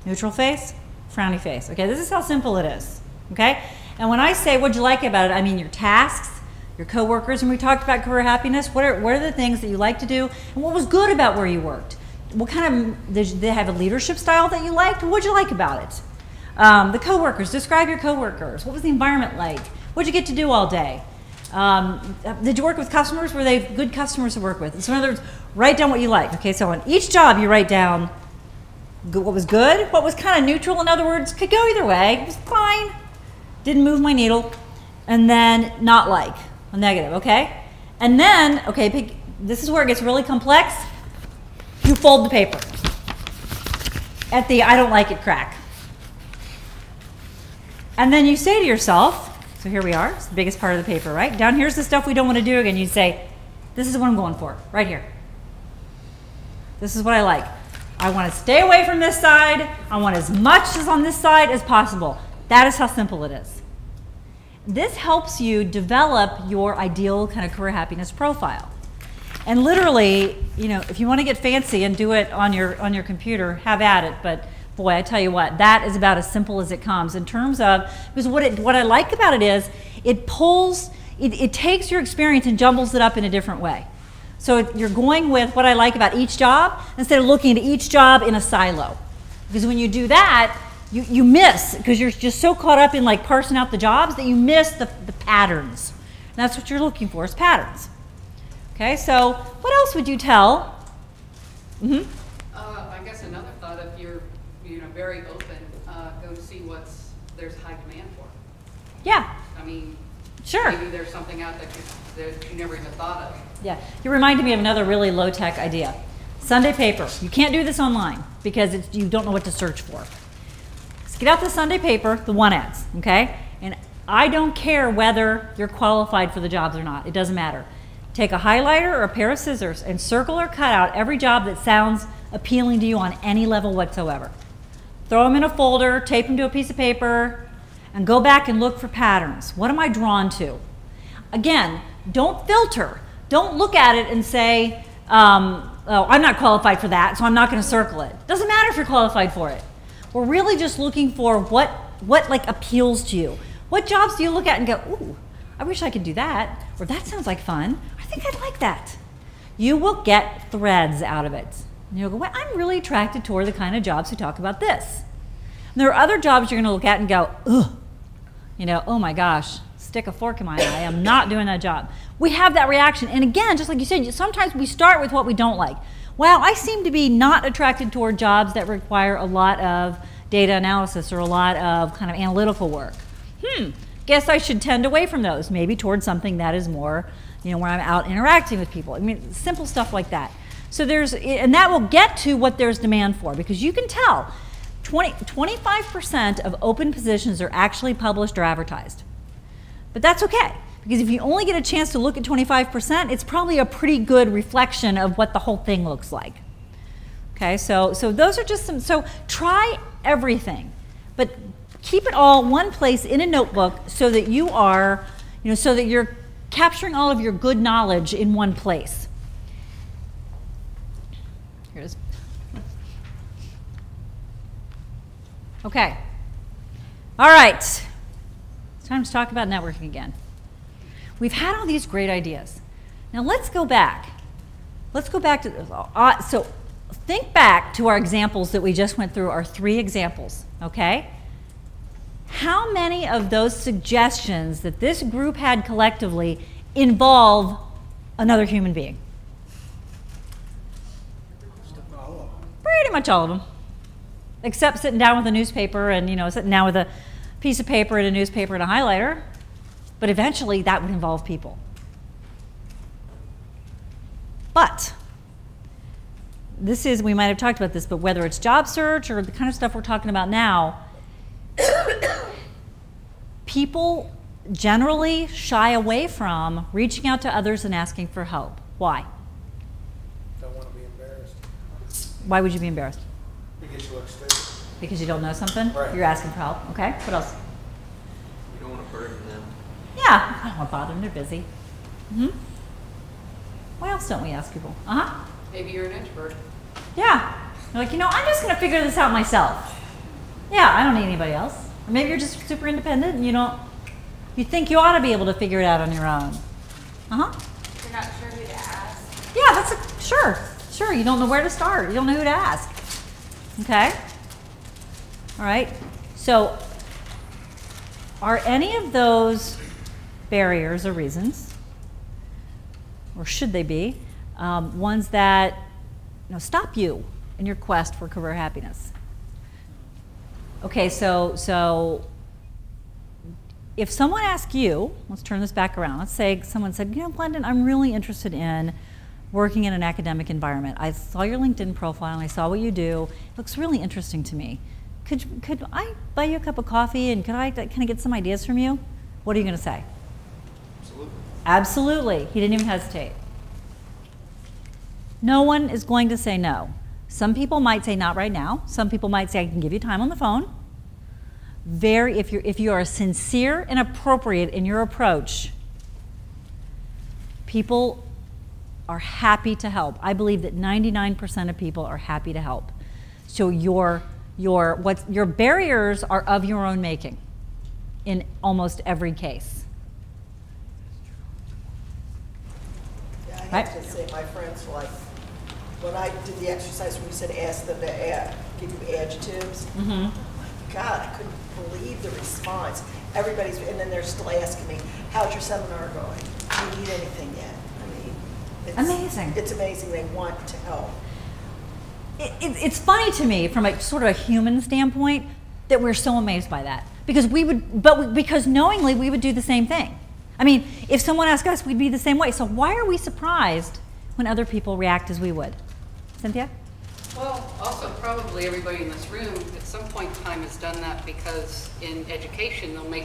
neutral face, frowny face. Okay, this is how simple it is. Okay? And when I say what'd you like about it, I mean your tasks, your coworkers. And we talked about career happiness. What are the things that you like to do? And what was good about where you worked? What kind of, did they have a leadership style that you liked? What'd you like about it? The coworkers, describe your coworkers. What was the environment like? What'd you get to do all day? Did you work with customers? Were they good customers to work with? So in other words, write down what you like. Okay, so on each job you write down what was good, what was kind of neutral. In other words, could go either way. It was fine, didn't move my needle, and then not like, a negative. Okay, and then okay, this is where it gets really complex. You fold the paper at the I don't like it crack. And then you say to yourself, so here we are, it's the biggest part of the paper, right? Down here's the stuff we don't want to do again. You say, this is what I'm going for, right here. This is what I like. I want to stay away from this side. I want as much as on this side as possible. That is how simple it is. This helps you develop your ideal kind of career happiness profile. And literally, you know, if you want to get fancy and do it on your computer, have at it. But boy, I tell you what, that is about as simple as it comes in terms of, because what I like about it is it takes your experience and jumbles it up in a different way. So you're going with what I like about each job instead of looking at each job in a silo. Because when you do that, you miss, because you're just so caught up in like parsing out the jobs that you miss the patterns. And that's what you're looking for, is patterns. Okay, so what else would you tell? Mm-hmm. I guess another thought, if you're very open, go see there's high demand for. Yeah. I mean, sure. Maybe there's something out that you never even thought of. Yeah, you reminded me of another really low-tech idea. Sunday paper. You can't do this online because you don't know what to search for. Just get out the Sunday paper, the one ads, okay? And I don't care whether you're qualified for the jobs or not. It doesn't matter. Take a highlighter or a pair of scissors and circle or cut out every job that sounds appealing to you on any level whatsoever. Throw them in a folder, tape them to a piece of paper, and go back and look for patterns. What am I drawn to? Again, don't filter. Don't look at it and say, oh, I'm not qualified for that, so I'm not going to circle it. Doesn't matter if you're qualified for it. We're really just looking for what like appeals to you. What jobs do you look at and go, ooh, I wish I could do that, or that sounds like fun. I think I'd like that. You will get threads out of it. And you'll go, well, I'm really attracted toward the kind of jobs who talk about this. And there are other jobs you're going to look at and go, ugh, oh my gosh, stick a fork in my eye. I'm not doing that job. We have that reaction. And again, just like you said, sometimes we start with what we don't like. Well, I seem to be not attracted toward jobs that require a lot of data analysis or a lot of kind of analytical work. Guess I should tend away from those, maybe towards something that is more, where I'm out interacting with people. I mean, simple stuff like that. So and that will get to what there's demand for, because you can tell 25% of open positions are actually published or advertised. But that's okay, Because if you only get a chance to look at 25%, it's probably a pretty good reflection of what the whole thing looks like. Okay, so those are just some, so try everything, but keep it all one place in a notebook so that you are, so that you're capturing all of your good knowledge in one place. Here it is. Okay. All right. It's time to talk about networking again. We've had all these great ideas. Now let's go back. Let's go back to, so think back to our examples that we just went through, our 3 examples, okay? How many of those suggestions that this group had collectively involve another human being? Pretty much all of them. Except sitting down with a newspaper and, sitting down with a piece of paper and a newspaper and a highlighter. But eventually that would involve people. But this is, we might have talked about this, but whether it's job search or the kind of stuff we're talking about now, people generally shy away from reaching out to others and asking for help. Why? Don't want to be embarrassed. Why would you be embarrassed? Because you look stupid. Because you don't know something? Right. You're asking for help. Okay, what else? You don't want to burden them. Yeah, I don't want to bother them, they're busy. Why else don't we ask people? Maybe you're an introvert. Yeah. You're like, I'm just going to figure this out myself. Yeah, I don't need anybody else. Or maybe you're just super independent and you think you ought to be able to figure it out on your own. You're not sure who to ask. Yeah, sure. You don't know where to start. You don't know who to ask. Okay? All right. So, are any of those barriers or reasons, or should they be, ones that stop you in your quest for career happiness? Okay, so if someone asks you, let's turn this back around. Let's say someone said, Glendon, I'm really interested in working in an academic environment. I saw your LinkedIn profile and I saw what you do. It looks really interesting to me. Could I buy you a cup of coffee and could I kind of get some ideas from you? What are you going to say? Absolutely. Absolutely. He didn't even hesitate. No one is going to say no. Some people might say not right now. Some people might say I can give you time on the phone. If you are sincere and appropriate in your approach, people are happy to help. I believe that 99% of people are happy to help. So your barriers are of your own making in almost every case. Yeah, I have to say, my friends were like, when I did the exercise where you said ask them to give you adjectives, God, I couldn't believe the response. And then they're still asking me, how's your seminar going? Do you need anything yet? It's amazing. It's amazing they want to help. It's funny to me from a sort of a human standpoint that we're so amazed by that. Because because knowingly we would do the same thing. I mean, if someone asked us, we'd be the same way. So why are we surprised when other people react as we would? Cynthia? Well, also probably everybody in this room at some point in time has done that because in education they'll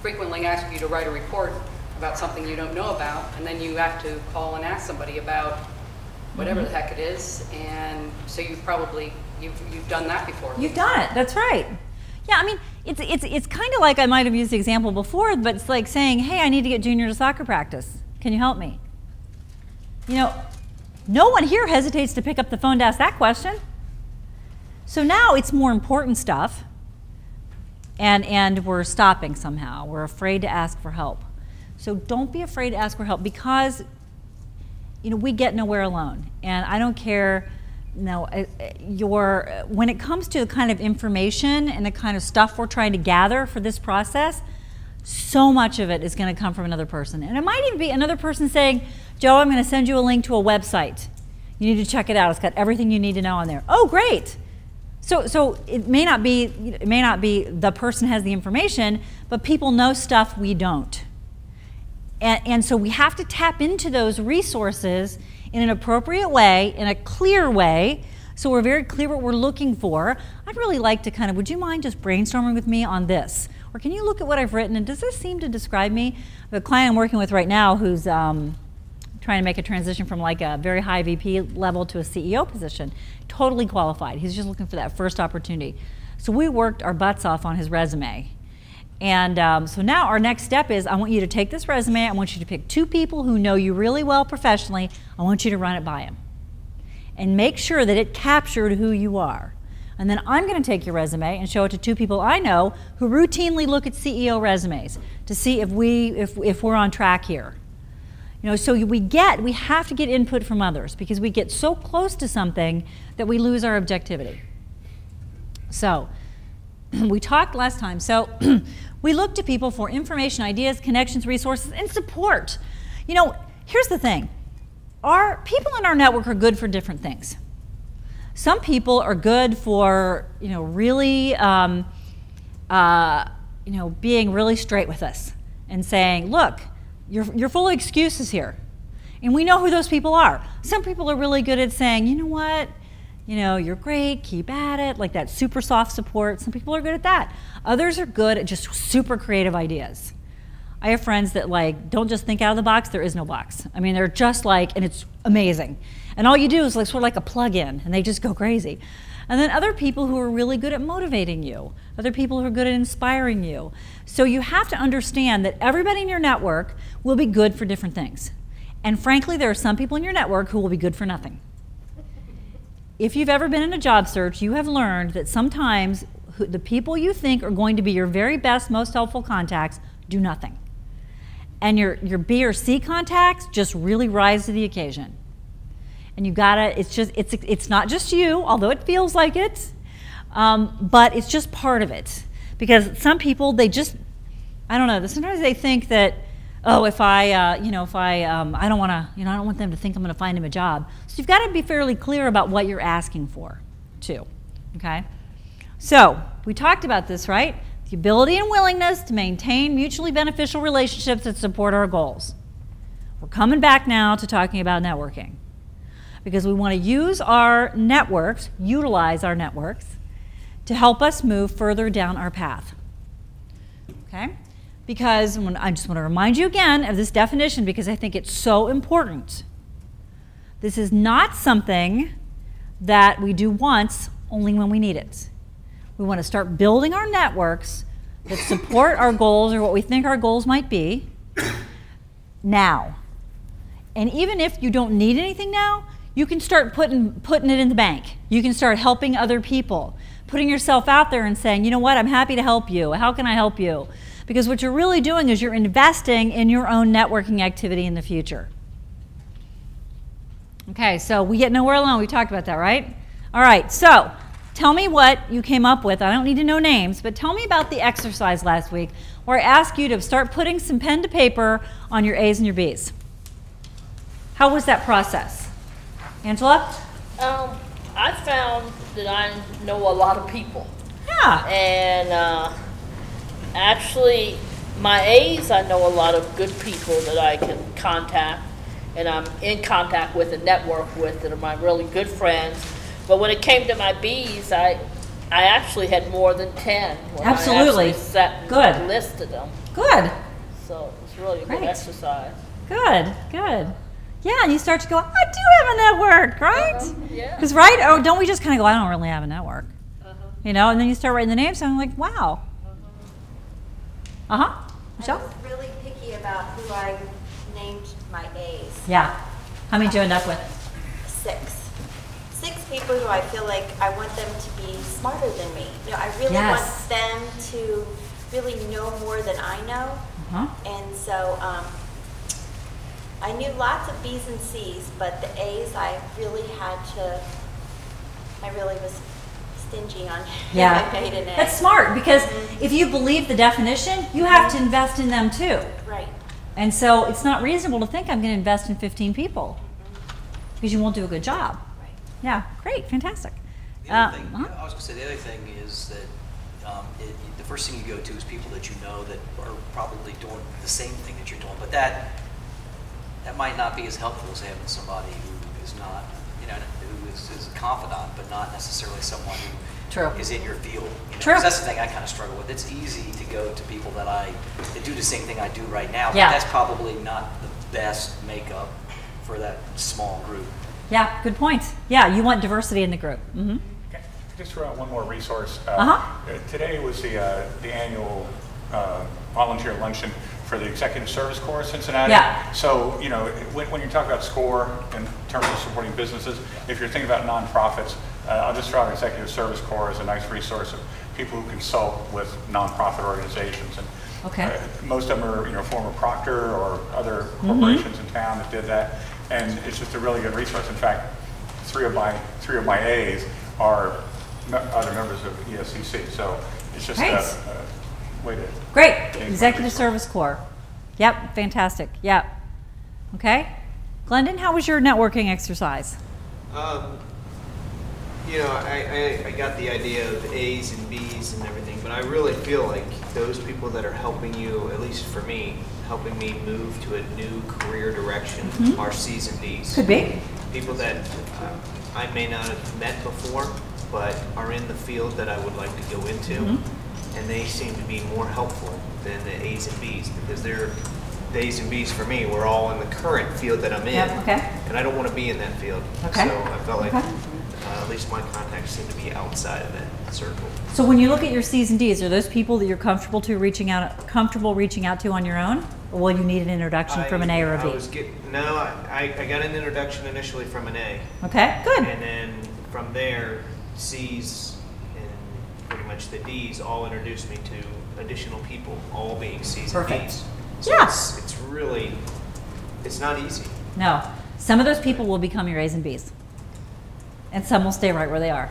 frequently ask you to write a report about something you don't know about, and then you have to call and ask somebody about whatever the heck it is, and so you've done that before. You've done it, that's right. Yeah, I mean, it's kind of like, I might have used the example before, but it's like saying, hey, I need to get Junior to soccer practice. Can you help me? No one here hesitates to pick up the phone to ask that question. So now it's more important stuff, and we're stopping somehow. We're afraid to ask for help. So don't be afraid to ask for help because, we get nowhere alone. And I don't care, when it comes to the kind of information and the kind of stuff we're trying to gather for this process, so much of it is going to come from another person. And it might even be another person saying, Joe, I'm going to send you a link to a website. You need to check it out. It's got everything you need to know on there. Oh, great. So it may not be the person has the information, but people know stuff we don't. And so we have to tap into those resources in an appropriate way, in a clear way, so we're very clear what we're looking for. I'd really like to would you mind just brainstorming with me on this? Or can you look at what I've written and does this seem to describe me? The client I'm working with right now who's trying to make a transition from like a very high VP level to a CEO position, totally qualified. He's just looking for that first opportunity. So we worked our butts off on his resume. And so now our next step is I want you to take this resume, I want you to pick 2 people who know you really well professionally, I want you to run it by them. And make sure that it captured who you are. And then I'm going to take your resume and show it to 2 people I know who routinely look at CEO resumes to see if we're on track here. You know, so we have to get input from others because we get so close to something that we lose our objectivity. So we talked last time. So we look to people for information, ideas, connections, resources, and support. You know, here's the thing. Our people in our network are good for different things. Some people are good for, you know, really, being really straight with us and saying, look, you're full of excuses here. And we know who those people are. Some people are really good at saying, you know what, you know, you're great, keep at it, like that super soft support. Some people are good at that. Others are good at just super creative ideas. I have friends that like, don't just think out of the box, there is no box. I mean, they're just like, and it's amazing. And all you do is like sort of like a plug-in, and they just go crazy. And then other people who are really good at motivating you, other people who are good at inspiring you. So you have to understand that everybody in your network will be good for different things. And frankly, there are some people in your network who will be good for nothing. If you've ever been in a job search, you have learned that sometimes the people you think are going to be your very best, most helpful contacts do nothing. And your B or C contacts just really rise to the occasion. And you gotta, it's not just you, although it feels like it, but it's just part of it. Because some people, they just, I don't know, sometimes they think that, oh, if I don't want them to think I'm gonna find him a job. So you've gotta be fairly clear about what you're asking for, too, okay? So, we talked about this, right? The ability and willingness to maintain mutually beneficial relationships that support our goals. We're coming back now to talking about networking. Because we want to use our networks, utilize our networks, to help us move further down our path. Okay? Because I just want to remind you again of this definition because I think it's so important. This is not something that we do once, only when we need it. We want to start building our networks that support our goals or what we think our goals might be now. And even if you don't need anything now, you can start putting it in the bank. You can start helping other people, putting yourself out there and saying, you know what, I'm happy to help you. How can I help you? Because what you're really doing is you're investing in your own networking activity in the future. Okay, so we get nowhere alone. We talked about that, right? All right, so tell me what you came up with. I don't need to know names, but tell me about the exercise last week where I asked you to start putting some pen to paper on your A's and your B's. How was that process? Angela? I found that I know a lot of people. Yeah. And actually, my A's, I know a lot of good people that I can contact, and I'm in contact with and network with that are my really good friends. But when it came to my B's, I actually had more than 10. When Absolutely. I actually sat and listed them. Good. So it was really a good exercise. Good, good. Yeah, and you start to go, I do have a network, right? Yeah. Because, right? Oh, don't we just kind of go, I don't really have a network. You know, and then you start writing the names, and I'm like, wow. Michelle? I was really picky about who I named my A's. Yeah. How many did you end up with? 6 people who I feel like I want them to be smarter than me. You know, I really want them to really know more than I know. And so I knew lots of B's and C's, but the A's I really was stingy on Yeah. I made an A. That's smart, because if you believe the definition, you have to invest in them too. Right. And so it's not reasonable to think I'm going to invest in 15 people because you won't do a good job. Right. Yeah, great, fantastic. The other thing, I was going to say, the other thing is that the first thing you go to is people that you know that are probably doing the same thing that you're doing, but that might not be as helpful as having somebody who is not you know, who is a confidant, but not necessarily someone who True. is in your field. You know? True. 'Cause that's the thing I kind of struggle with. It's easy to go to people that do the same thing I do right now, but Yeah. that's probably not the best makeup for that small group. Yeah, good point. Yeah, you want diversity in the group. Mm-hmm. Okay. Just throw out one more resource. Today was the annual volunteer luncheon for the Executive Service Corps of Cincinnati. Yeah. So, you know, when you talk about SCORE in terms of supporting businesses, if you're thinking about nonprofits, I'll just throw out Executive Service Corps as a nice resource of people who consult with nonprofit organizations. And Okay. most of them are, you know, former Procter or other corporations in town that did that. And it's just a really good resource. In fact, three of my A's are other members of ESCC. So it's just Great. a way to Great. gain Executive some Service Corps. Yep, fantastic. Yep. Okay. Glendon, how was your networking exercise? You know, I got the idea of A's and B's and everything, but I really feel like those people that are helping you, at least for me, helping me move to a new career direction are C's and D's. Could be. People that I may not have met before, but are in the field that I would like to go into, and they seem to be more helpful than the A's and B's, because the A's and B's for me were all in the current field that I'm in, Yep, okay. and I don't want to be in that field. Okay. So I felt like Okay. at least my contacts seem to be outside of that circle. So when you look at your C's and D's, are those people that you're comfortable reaching out to on your own, or will you need an introduction from an A or a B? I got an introduction initially from an A. Okay, good. And then from there, C's and pretty much the D's all introduced me to additional people, all being C's Perfect. and D's. So Yeah. it's really, it's not easy. No, some of those people will become your A's and B's, and some will stay right where they are.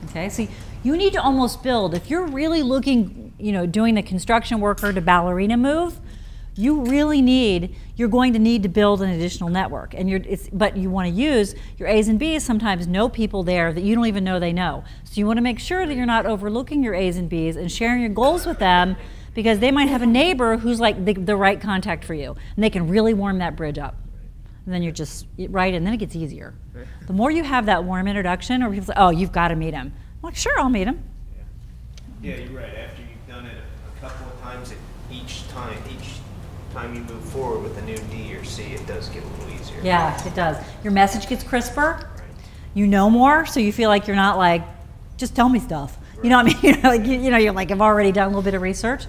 Okay, so you need to almost build, if you're really looking, you know, doing the construction worker to ballerina move, you're going to need to build an additional network, and but you want to use your A's and B's. Sometimes know people there that you don't even know they know. So you want to make sure that you're not overlooking your A's and B's and sharing your goals with them, because they might have a neighbor who's like the right contact for you, and they can really warm that bridge up. And then you're just right, and then it gets easier. The more you have that warm introduction, or people say, "Oh, you've got to meet him." I'm like, "Sure, I'll meet him." Yeah, you're right. After you've done it a couple of times, each time you move forward with a new D or C, it does get a little easier. Yeah, it does. Your message gets crisper. You know more, so you feel like you're not like, just tell me stuff. You know what I mean? You're like, I've already done a little bit of research.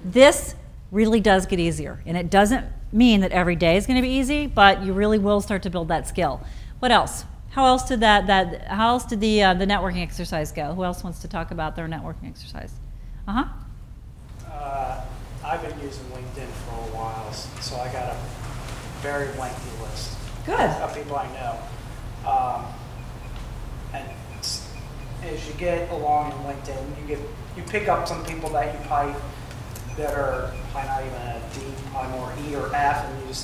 This really does get easier, and it doesn't mean that every day is going to be easy, but you really will start to build that skill. What else? How else did the networking exercise go? Who else wants to talk about their networking exercise? I've been using LinkedIn for a while, so I got a very lengthy list of people I know. And as you get along in LinkedIn, you pick up some people that you probably that are probably not even a D, probably more E or F, and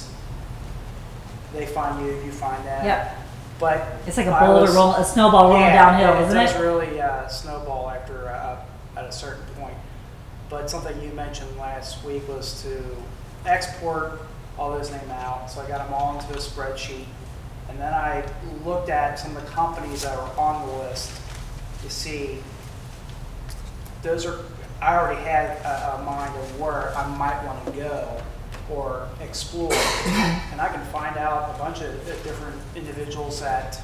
they find you, you find them. Yeah. But it's like a snowball rolling downhill, isn't it? It does really snowball after at a certain point. But something you mentioned last week was to export all those names out. So I got them all into a spreadsheet, and then I looked at some of the companies that were on the list to see. I already had a mind of where I might want to go or explore, and I can find out a bunch of different individuals that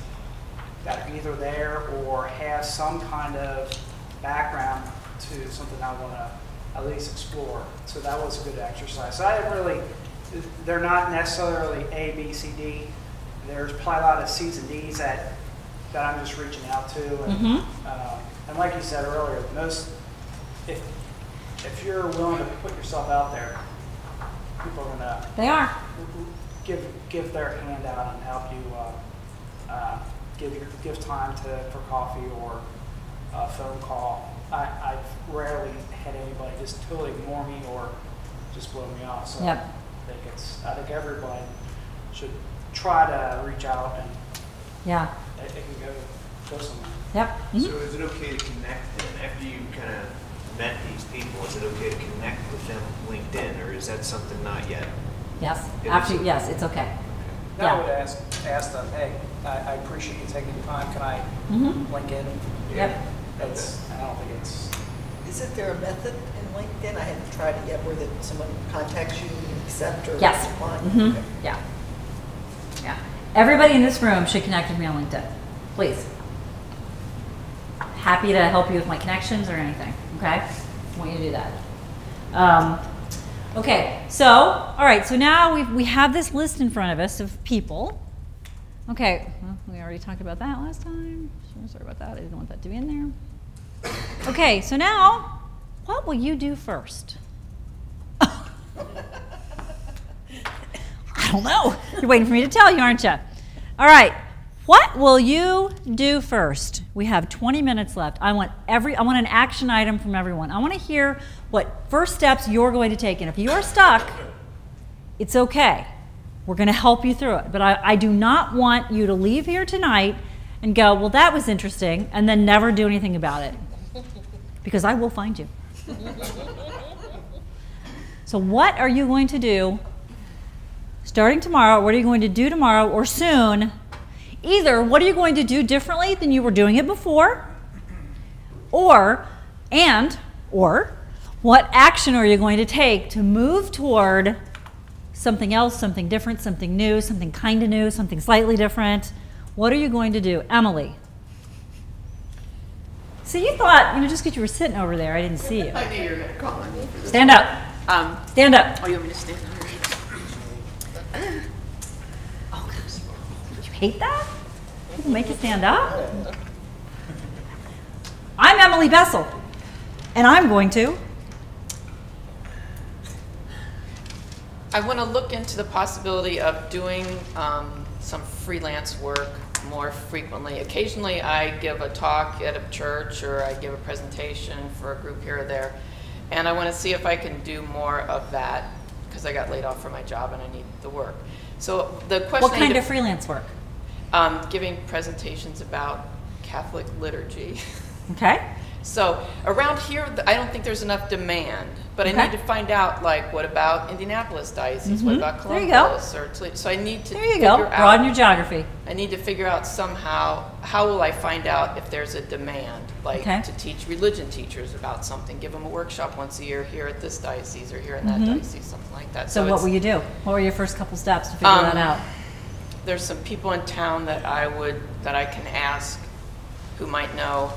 are either there or have some kind of background to something I want to at least explore. So that was a good exercise. So they're not necessarily A, B, C, D. There's probably a lot of C's and D's that I'm just reaching out to. And like you said earlier, if you're willing to put yourself out there, people are gonna give their hand out and help you give time for coffee or a phone call. I've rarely had anybody just totally ignore me or just blow me off. So I think everybody should try to reach out, and it can go somewhere. Yep. So is it okay to connect then? After you kind of met these people, is it okay to connect with them LinkedIn, or is that something not yet? Yes. Yes, it's okay. Then I would ask them, hey, I appreciate you taking the time. Can I link in? Yep. I don't think it's. Isn't there a method in LinkedIn? I haven't tried it yet where that someone contacts you and accept or Yes. decline. Okay. Yeah. Yeah. Everybody in this room should connect with me on LinkedIn. Please. Happy to help you with my connections or anything. Okay? I want you to do that. Okay, so, all right, so now we have this list in front of us of people. Okay, well, we already talked about that last time. Sorry about that, I didn't want that to be in there. Okay, so now, what will you do first? I don't know. You're waiting for me to tell you, aren't you? All right, what will you do first? We have 20 minutes left. I want an action item from everyone. I want to hear what first steps you're going to take. And if you're stuck, it's okay. We're going to help you through it. But I do not want you to leave here tonight and go, well, that was interesting, and then never do anything about it. Because I will find you. So what are you going to do starting tomorrow? What are you going to do tomorrow or soon? Either what are you going to do differently than you were doing it before? Or what action are you going to take to move toward something else, something different, something new, something kind of new, something slightly different? What are you going to do? Emily. So you thought, just because you were sitting over there, I didn't see you. I knew you were going to call on me. Stand up. Stand up. Oh, you want me to stand up? Oh, gosh. You hate that? People make you stand up? I'm Emily Bessel, and I'm going to. I want to look into the possibility of doing some freelance work more frequently. Occasionally I give a talk at a church or I give a presentation for a group here or there, and I want to see if I can do more of that because I got laid off from my job and I need the work. So the question— What kind of freelance work? Giving presentations about Catholic liturgy. Okay. So around here, I don't think there's enough demand, but I need to find out, like, what about Indianapolis Diocese? What about Columbus? There you go. Or Toledo? So I need to Broaden your geography. I need to figure out somehow, how will I find out if there's a demand, like to teach religion teachers about something, give them a workshop once a year here at this diocese or here in that diocese, something like that. So what will you do? What were your first couple steps to figure that out? There's some people in town that I can ask who might know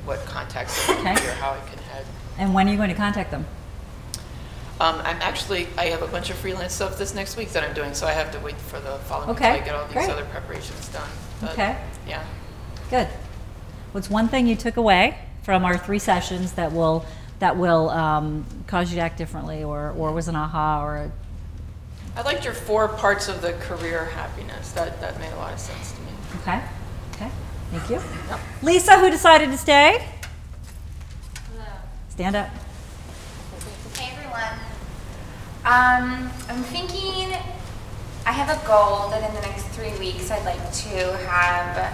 what contacts I could or how I can head. And when are you going to contact them? I have a bunch of freelance stuff this next week that I'm doing, so I have to wait for the following week until I get all these other preparations done. But, yeah. Good. What's one thing you took away from our 3 sessions that will cause you to act differently, or was an aha, or I liked your 4 parts of the career happiness. That made a lot of sense to me. Okay. Thank you. Yep. Lisa, who decided to stay? Hello. Stand up. Hey everyone. I'm thinking I have a goal that in the next 3 weeks I'd like to have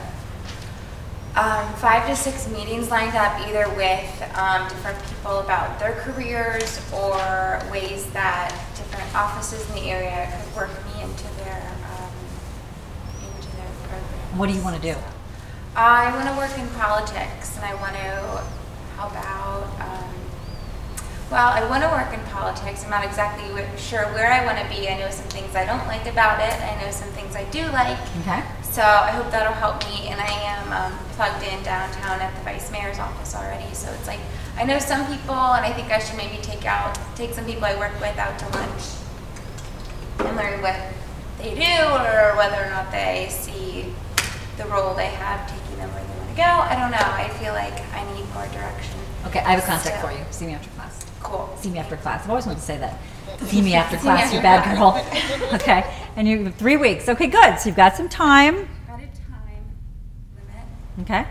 5 to 6 meetings lined up, either with different people about their careers or ways that different offices in the area could work me into their program. What do you want to do? I want to work in politics, and I want to help out. I want to work in politics. I'm not exactly sure where I want to be. I know some things I don't like about it. I know some things I do like. Okay. So I hope that'll help me. And I am plugged in downtown at the vice mayor's office already. So it's like I know some people, and I think I should maybe take some people I work with out to lunch and learn what they do, or whether or not they see the role they have taking them where they want to go. I don't know. I feel like I need more direction. Okay, I have a contact for you. See me after class. Cool. See me after class. I've always wanted to say that. See me after class, you bad girl. Okay, and you have 3 weeks. Okay, good. So you've got some time. Got a time limit. Okay.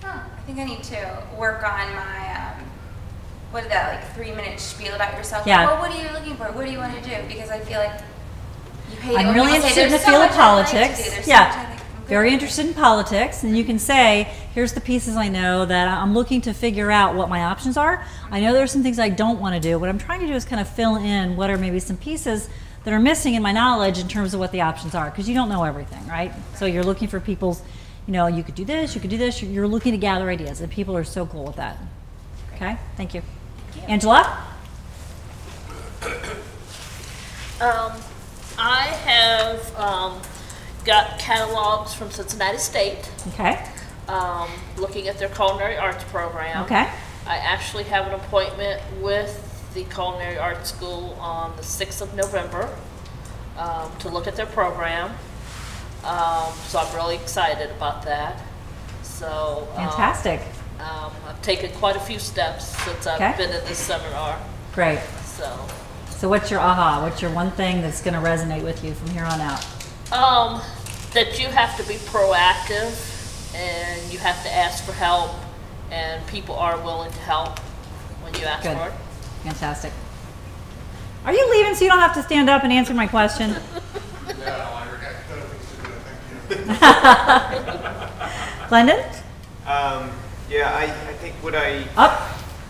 I think I need to work on my, what is that, like 3-minute spiel about yourself? Yeah. Well, what are you looking for? What do you want to do? Because I feel like you hate it I'm when really people say, interested in the "There's so field of much I'd like to do. politics. There's so much Yeah. I think I'm good Very at." interested in politics, and you can say, here's the pieces I know that I'm looking to figure out what my options are. I know there's some things I don't want to do. What I'm trying to do is kind of fill in what are maybe some pieces that are missing in my knowledge in terms of what the options are, because you don't know everything, right? So you're looking for people's, you know, you could do this, you could do this. You're looking to gather ideas, and people are so cool with that. Okay, thank you. Angela? I have got catalogs from Cincinnati State. Okay. Looking at their culinary arts program. Okay. I actually have an appointment with the Culinary Arts School on the 6th of November to look at their program. So I'm really excited about that. So Fantastic. I've taken quite a few steps since I've been in this seminar. Great. So what's your aha? What's your one thing that's going to resonate with you from here on out? That you have to be proactive and you have to ask for help, and people are willing to help when you ask for it. Fantastic. Are you leaving so you don't have to stand up and answer my question? No, I got better things to do, thank you. Glendon? Yeah, I think what I...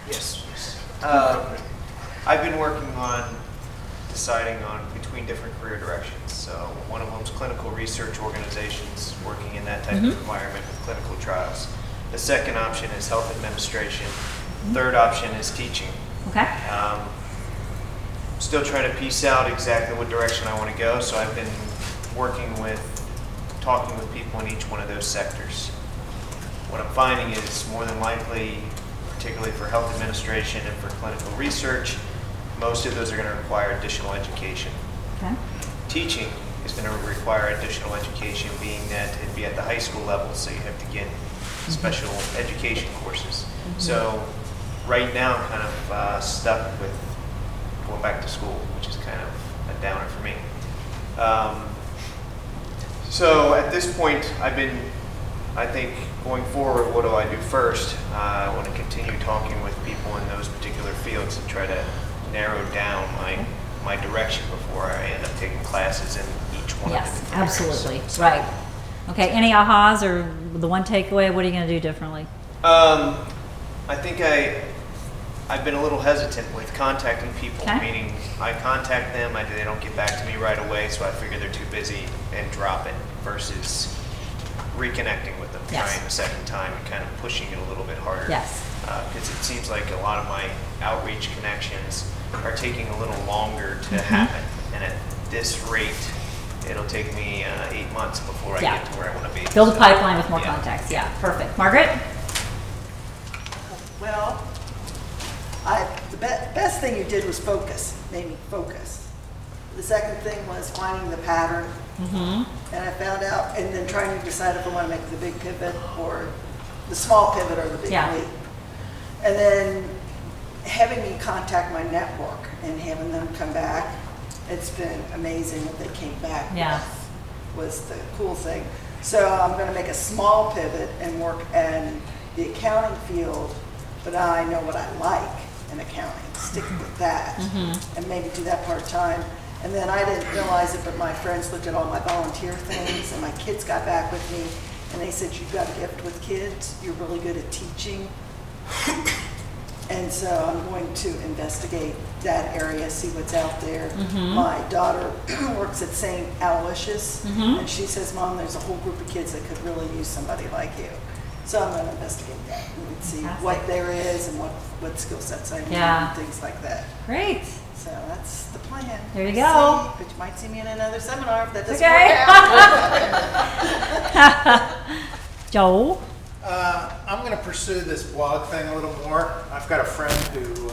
Yes. I've been working on deciding on between different career directions. So one of them is clinical research organizations, working in that type of environment with clinical trials. The second option is health administration. Third option is teaching. Okay. Still trying to piece out exactly what direction I want to go, so I've been talking with people in each one of those sectors. What I'm finding is more than likely, particularly for health administration and for clinical research, most of those are going to require additional education. Okay. Teaching is going to require additional education, being that it'd be at the high school level, so you have to get special education courses. So right now I'm kind of stuck with going back to school, which is kind of a downer for me. So at this point, I think going forward, what do I do first? I want to continue talking with people in those particular fields and try to narrow down my direction before I end up taking classes in each one of the different areas. Absolutely. Right. Okay, any ahas or the one takeaway? What are you going to do differently? I think I've been a little hesitant with contacting people, meaning I contact them, they don't get back to me right away, so I figure they're too busy and drop it, versus reconnecting with them, trying a second time and kind of pushing it a little bit harder. Yes. Because it seems like a lot of my outreach connections are taking a little longer to happen, and at this rate, it'll take me 8 months before I get to where I want to be. Build a pipeline with more contacts. Yeah, perfect. Margaret? Well, the best thing you did was focus, made me focus. The second thing was finding the pattern, and I found out, and then trying to decide if I want to make the big pivot or the small pivot or the big leap. And then having me contact my network and having them come back, it's been amazing that they came back. Was the cool thing. So I'm going to make a small pivot and work in the accounting field, but I know what I like in accounting. Stick with that, and maybe do that part-time. And then I didn't realize it, but my friends looked at all my volunteer things, and my kids got back with me, and they said, you've got a gift with kids. You're really good at teaching. And so I'm going to investigate that area, see what's out there. My daughter works at St. Aloysius, and she says, Mom, there's a whole group of kids that could really use somebody like you. So I'm going to investigate that and see what there is and what skill sets I need and things like that. Great. So that's the plan. There you go. But you might see me in another seminar if that doesn't work out. Joel? I'm going to pursue this blog thing a little more. I've got a friend who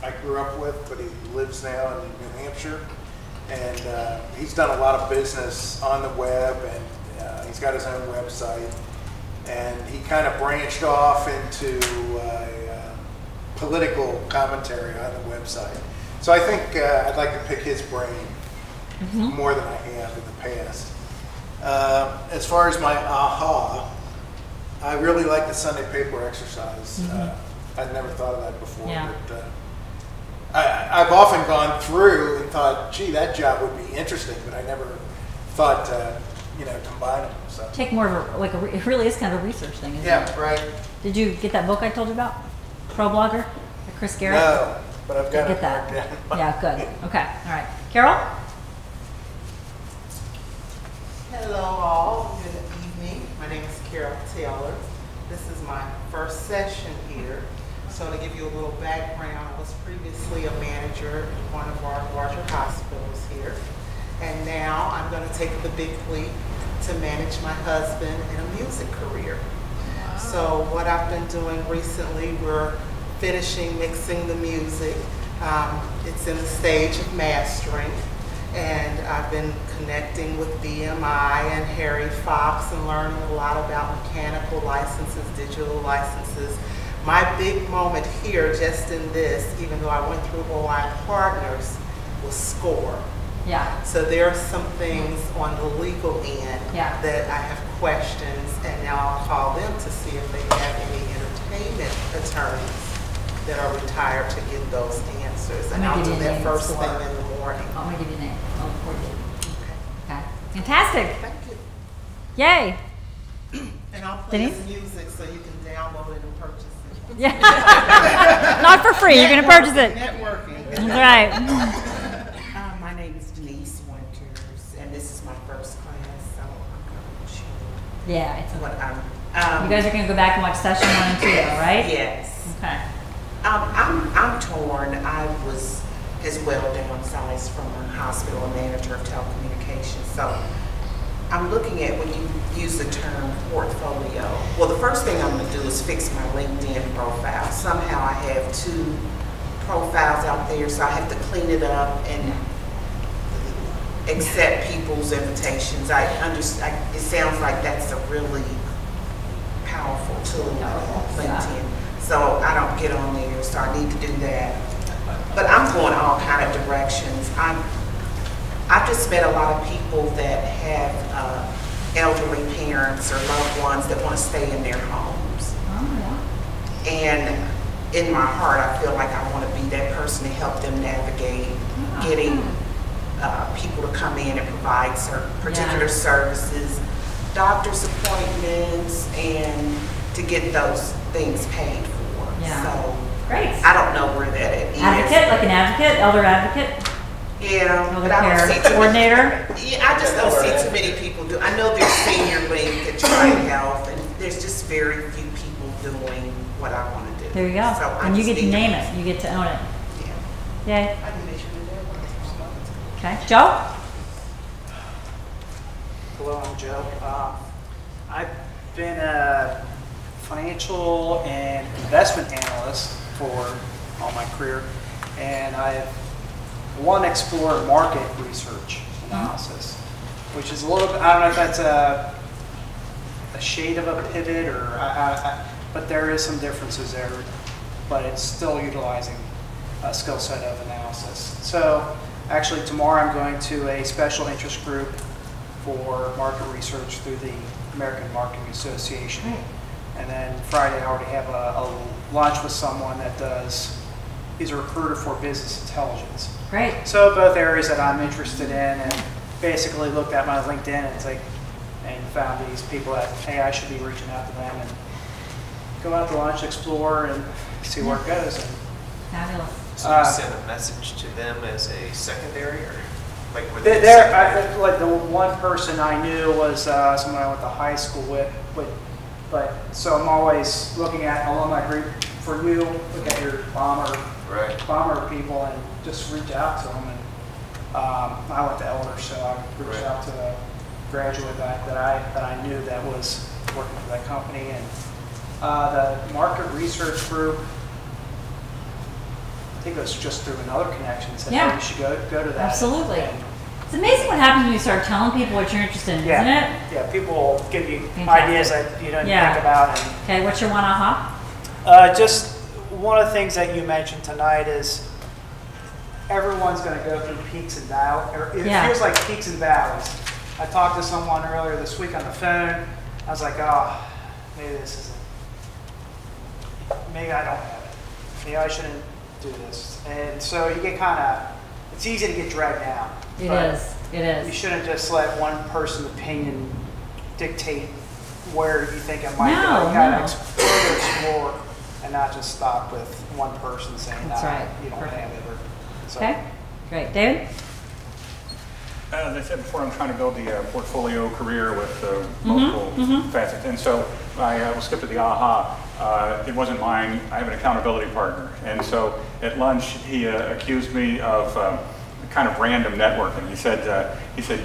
I grew up with, but he lives now in New Hampshire. And he's done a lot of business on the web, and he's got his own website. And he kind of branched off into political commentary on the website. So I think I'd like to pick his brain more than I have in the past. As far as my aha, I really like the Sunday paper exercise. I'd never thought of that before. But, I've often gone through and thought, gee, that job would be interesting, but I never thought to, combine them. So. Take more of it really is kind of a research thing, isn't it? Right. Did you get that book I told you about? Pro Blogger by Chris Garrett? No, but I've got get that. Yeah, good. Okay, all right. Carol? Hello all, good evening. My name is Carol Taylor. This is my first session here. So to give you a little background, I was previously a manager in one of our larger hospitals here. And now I'm going to take the big leap to manage my husband in a music career. Wow. So what I've been doing recently, we're finishing mixing the music. It's in the stage of mastering. And I've been connecting with BMI and Harry Fox and learning a lot about mechanical licenses, digital licenses. My big moment here, just in this, even though I went through OI Partners, was SCORE. Yeah. So there are some things on the legal end that I have questions, and now I'll call them to see if they have any entertainment attorneys that are retired to give those answers. And I'll do that first thing in the morning. I'm going to give you a name. I'll record you. Okay. Fantastic. Thank you. Yay. And I'll play Denise? this music so you can download it and purchase it. Yeah. Not for free. You're going to purchase it. Networking. That's right. My name is Denise Winters, and this is my first class, so I'm going to show Yeah. It's what I'm. you guys are going to go back and watch session 1 and 2, though, right? Yes. Okay. I'm torn. I was as well downsized from a hospital manager of telecommunications. So I'm looking at when you use the term portfolio. Well, the first thing I'm going to do is fix my LinkedIn profile. Somehow I have 2 profiles out there, so I have to clean it up and accept people's invitations. I understand. It sounds like that's a really powerful tool, LinkedIn. So I don't get on there, so I need to do that. But I'm going all kind of directions. I've just met a lot of people that have elderly parents or loved ones that want to stay in their homes. Oh, yeah. And in my heart, I feel like I want to be that person to help them navigate getting people to come in and provide particular services, doctor's appointments, and to get those things paid for. Yeah. So great. I don't know where that is. Advocate, like an advocate, elder advocate? Yeah, Elder but I don't care see too coordinator? I just don't see too many people do. I know there's Senior Link at Tri-Health, and there's just very few people doing what I want to do. There you go. So and you get to name it. You get to own it. Yeah. Yay. I think they should do that. Okay. Joe? Hello, I'm Joe. I've been a financial and investment analyst for all my career, and I want to explore market research analysis, which is a little bit, I don't know if that's a shade of a pivot or, but there is some differences there, but it's still utilizing a skill set of analysis. So actually tomorrow I'm going to a special interest group for market research through the American Marketing Association. And then Friday I already have a lunch with someone that he's a recruiter for business intelligence. Great. So both areas that I'm interested in, and basically looked at my LinkedIn and found these people that, hey, I should be reaching out to them and go out to lunch, explore, and see where it goes. And, fabulous. So you send a message to them as a secondary, or like with like the one person I knew was someone I went to high school with, but so I'm always looking at alumni group for you. Look at your bomber people and just reach out to them. And I went to Elder, so I reached out to a graduate that I knew that was working for that company, and the market research group. I think it was just through another connection. Said, hey, you should go to that. Absolutely. It's amazing what happens when you start telling people what you're interested in, isn't it? Yeah, people give you ideas that you didn't think about. Okay, what's your one aha? Just one of the things that you mentioned tonight is everyone's going to go through peaks and valleys, or it feels like peaks and valleys. I talked to someone earlier this week on the phone. I was like, oh, maybe this isn't, maybe I don't have it. Maybe I shouldn't do this. And so you get kind of, it's easy to get dragged down. It is. You shouldn't just let one person's opinion dictate where you think it might go. You got to explore and not just stop with one person saying, you don't have it. So. Okay, great. David? As I said before, I'm trying to build the portfolio career with multiple facets. And so I will skip to the aha. It wasn't mine. I have an accountability partner. And so at lunch, he accused me of kind of random networking. He said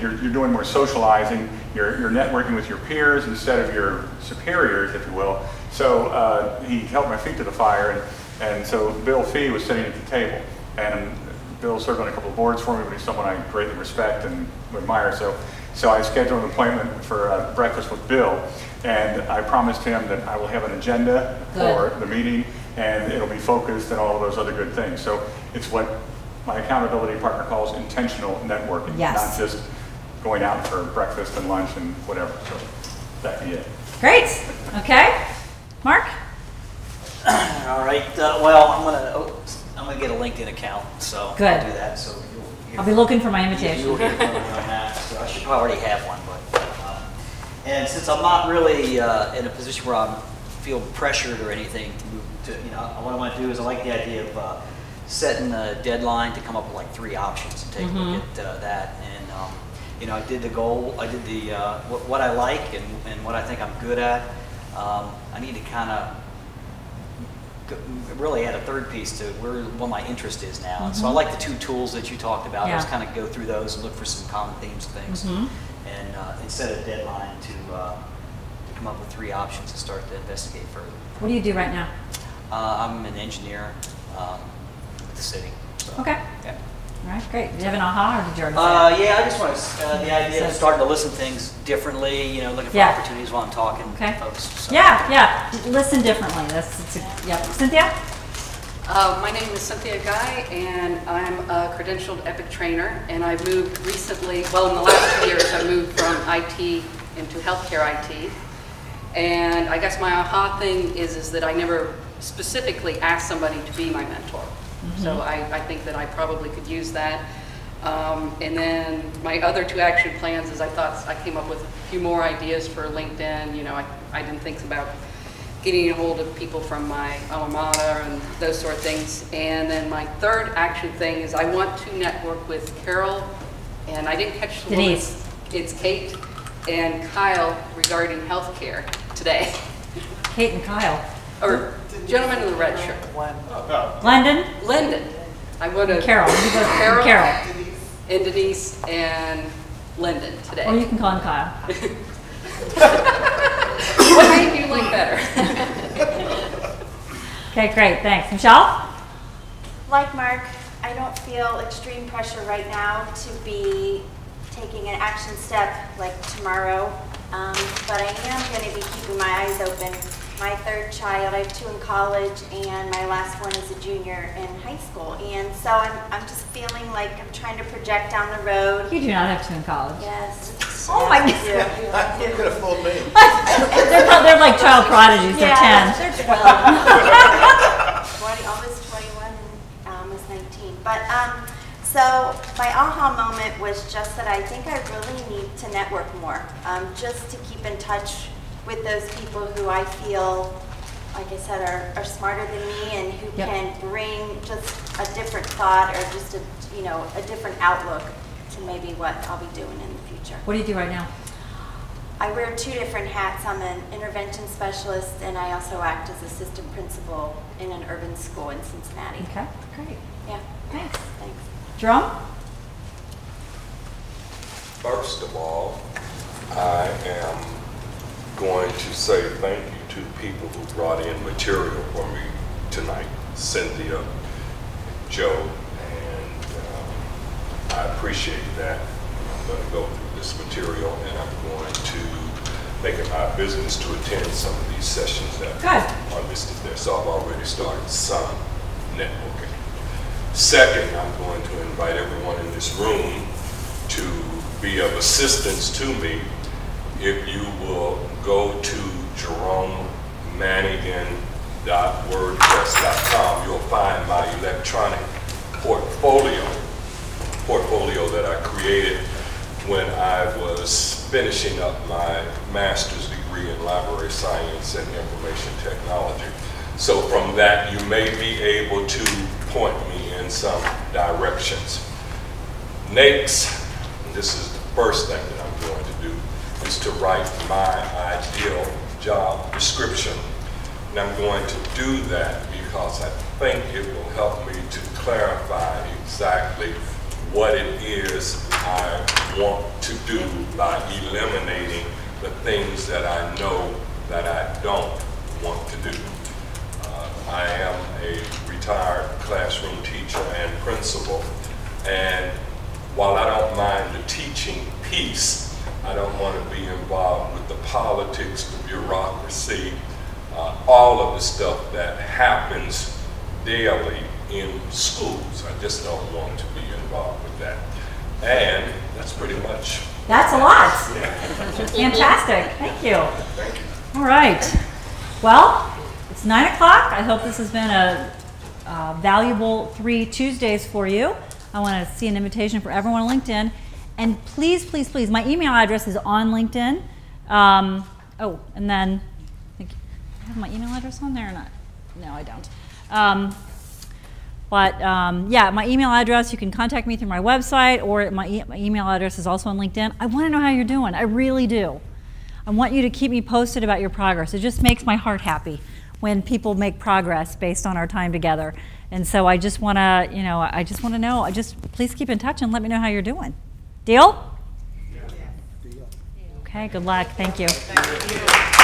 you're doing more socializing. You're networking with your peers instead of your superiors, if you will. So he held my feet to the fire. And so Bill Fee was sitting at the table. And Bill served on a couple of boards for me, but he's someone I greatly respect and admire. So I scheduled an appointment for breakfast with Bill, and I promised him that I will have an agenda for the meeting, and it'll be focused and all of those other good things. So it's what my accountability partner calls intentional networking, not just going out for breakfast and lunch and whatever. So that'd be it. Great. Okay. Mark? All right. Well, I'm gonna get a LinkedIn account, so Good. I'll do that. So I'll be looking for my invitation. You'll hear from me on that. So I should already have one, but and since I'm not really in a position where I feel pressured or anything to move to, what I want to do is I like the idea of setting a deadline to come up with like 3 options and take a look at that. And I did the goal. I did the what I like and what I think I'm good at. I need to kind of really add a third piece to what my interest is now. So I like the 2 tools that you talked about. Just kind of go through those and look for some common themes and things, and set a deadline to come up with 3 options and start to investigate further. What do you do right now? I'm an engineer with the city. So, okay. Yeah. All right, great. Did you have an aha, or did you already say yeah, I just want to, the idea of starting to listen to things differently, looking for opportunities while I'm talking to folks. So. Yeah, listen differently. Cynthia? My name is Cynthia Guy, and I'm a credentialed EPIC trainer, and I've moved recently, well, in the last 2 years, I moved from IT into healthcare IT. And I guess my aha thing is that I never specifically asked somebody to be my mentor. So I think that I probably could use that. And then my other 2 action plans is I came up with a few more ideas for LinkedIn. I didn't think about getting a hold of people from my alma mater and those sort of things. And then my 3rd action thing is I want to network with Carol, and I didn't catch the Denise. It's Kate and Kyle regarding healthcare today. Kate and Kyle. Or gentleman in the red shirt. Glendon? Glendon. I want to Carol. Carol and Denise and Lyndon today. Or you can call him Kyle. What name do you like better? Okay, great. Thanks. Michelle? Like Mark, I don't feel extreme pressure right now to be taking an action step like tomorrow, but I am going to be keeping my eyes open. My 3rd child, I have 2 in college, and my last one is a junior in high school. And so I'm just feeling like I'm trying to project down the road. You do not have 2 in college. Yes. Oh my God. You could have fooled me. they're like child prodigies. They're 10. They're 12. 20, almost 21 and almost 19. But so my aha moment was just that I think I really need to network more, just to keep in touch with those people who I feel, like I said, are smarter than me and who can bring just a different thought or just a different outlook to maybe what I'll be doing in the future. What do you do right now? I wear 2 different hats. I'm an intervention specialist, and I also act as assistant principal in an urban school in Cincinnati. Okay, great. Yeah. Thanks. Thanks. Jerome? First of all, I am going to say thank you to the people who brought in material for me tonight, Cynthia, Joe, and I appreciate that. I'm going to go through this material, and I'm going to make it my business to attend some of these sessions that are listed there. So I've already started some networking. Second, I'm going to invite everyone in this room to be of assistance to me. If you will go to jeromemanigan.wordpress.com, you'll find my electronic portfolio that I created when I was finishing up my master's degree in library science and information technology. So from that, you may be able to point me in some directions. Next, this is the first thing that I'm going to do, is to write my ideal job description. And I'm going to do that because I think it will help me to clarify exactly what it is I want to do by eliminating the things that I know that I don't want to do. I am a retired classroom teacher and principal, and while I don't mind the teaching piece, I don't want to be involved with the politics, the bureaucracy, all of the stuff that happens daily in schools. I just don't want to be involved with that. And that's pretty much. That's a lot. Yeah. Fantastic. Thank you. Thank you. All right. Well, it's 9 o'clock. I hope this has been a valuable 3 Tuesdays for you. I want to see an invitation for everyone on LinkedIn. And please, please, please, my email address is on LinkedIn. Oh, and then, I have my email address on there or not? No, I don't. Yeah, my email address, you can contact me through my website, or my email address is also on LinkedIn. I want to know how you're doing. I really do. I want you to keep me posted about your progress. It just makes my heart happy when people make progress based on our time together. And so I just want to, you know, please keep in touch and let me know how you're doing. Deal? Yeah. Okay, good luck. Thank you. Thank you.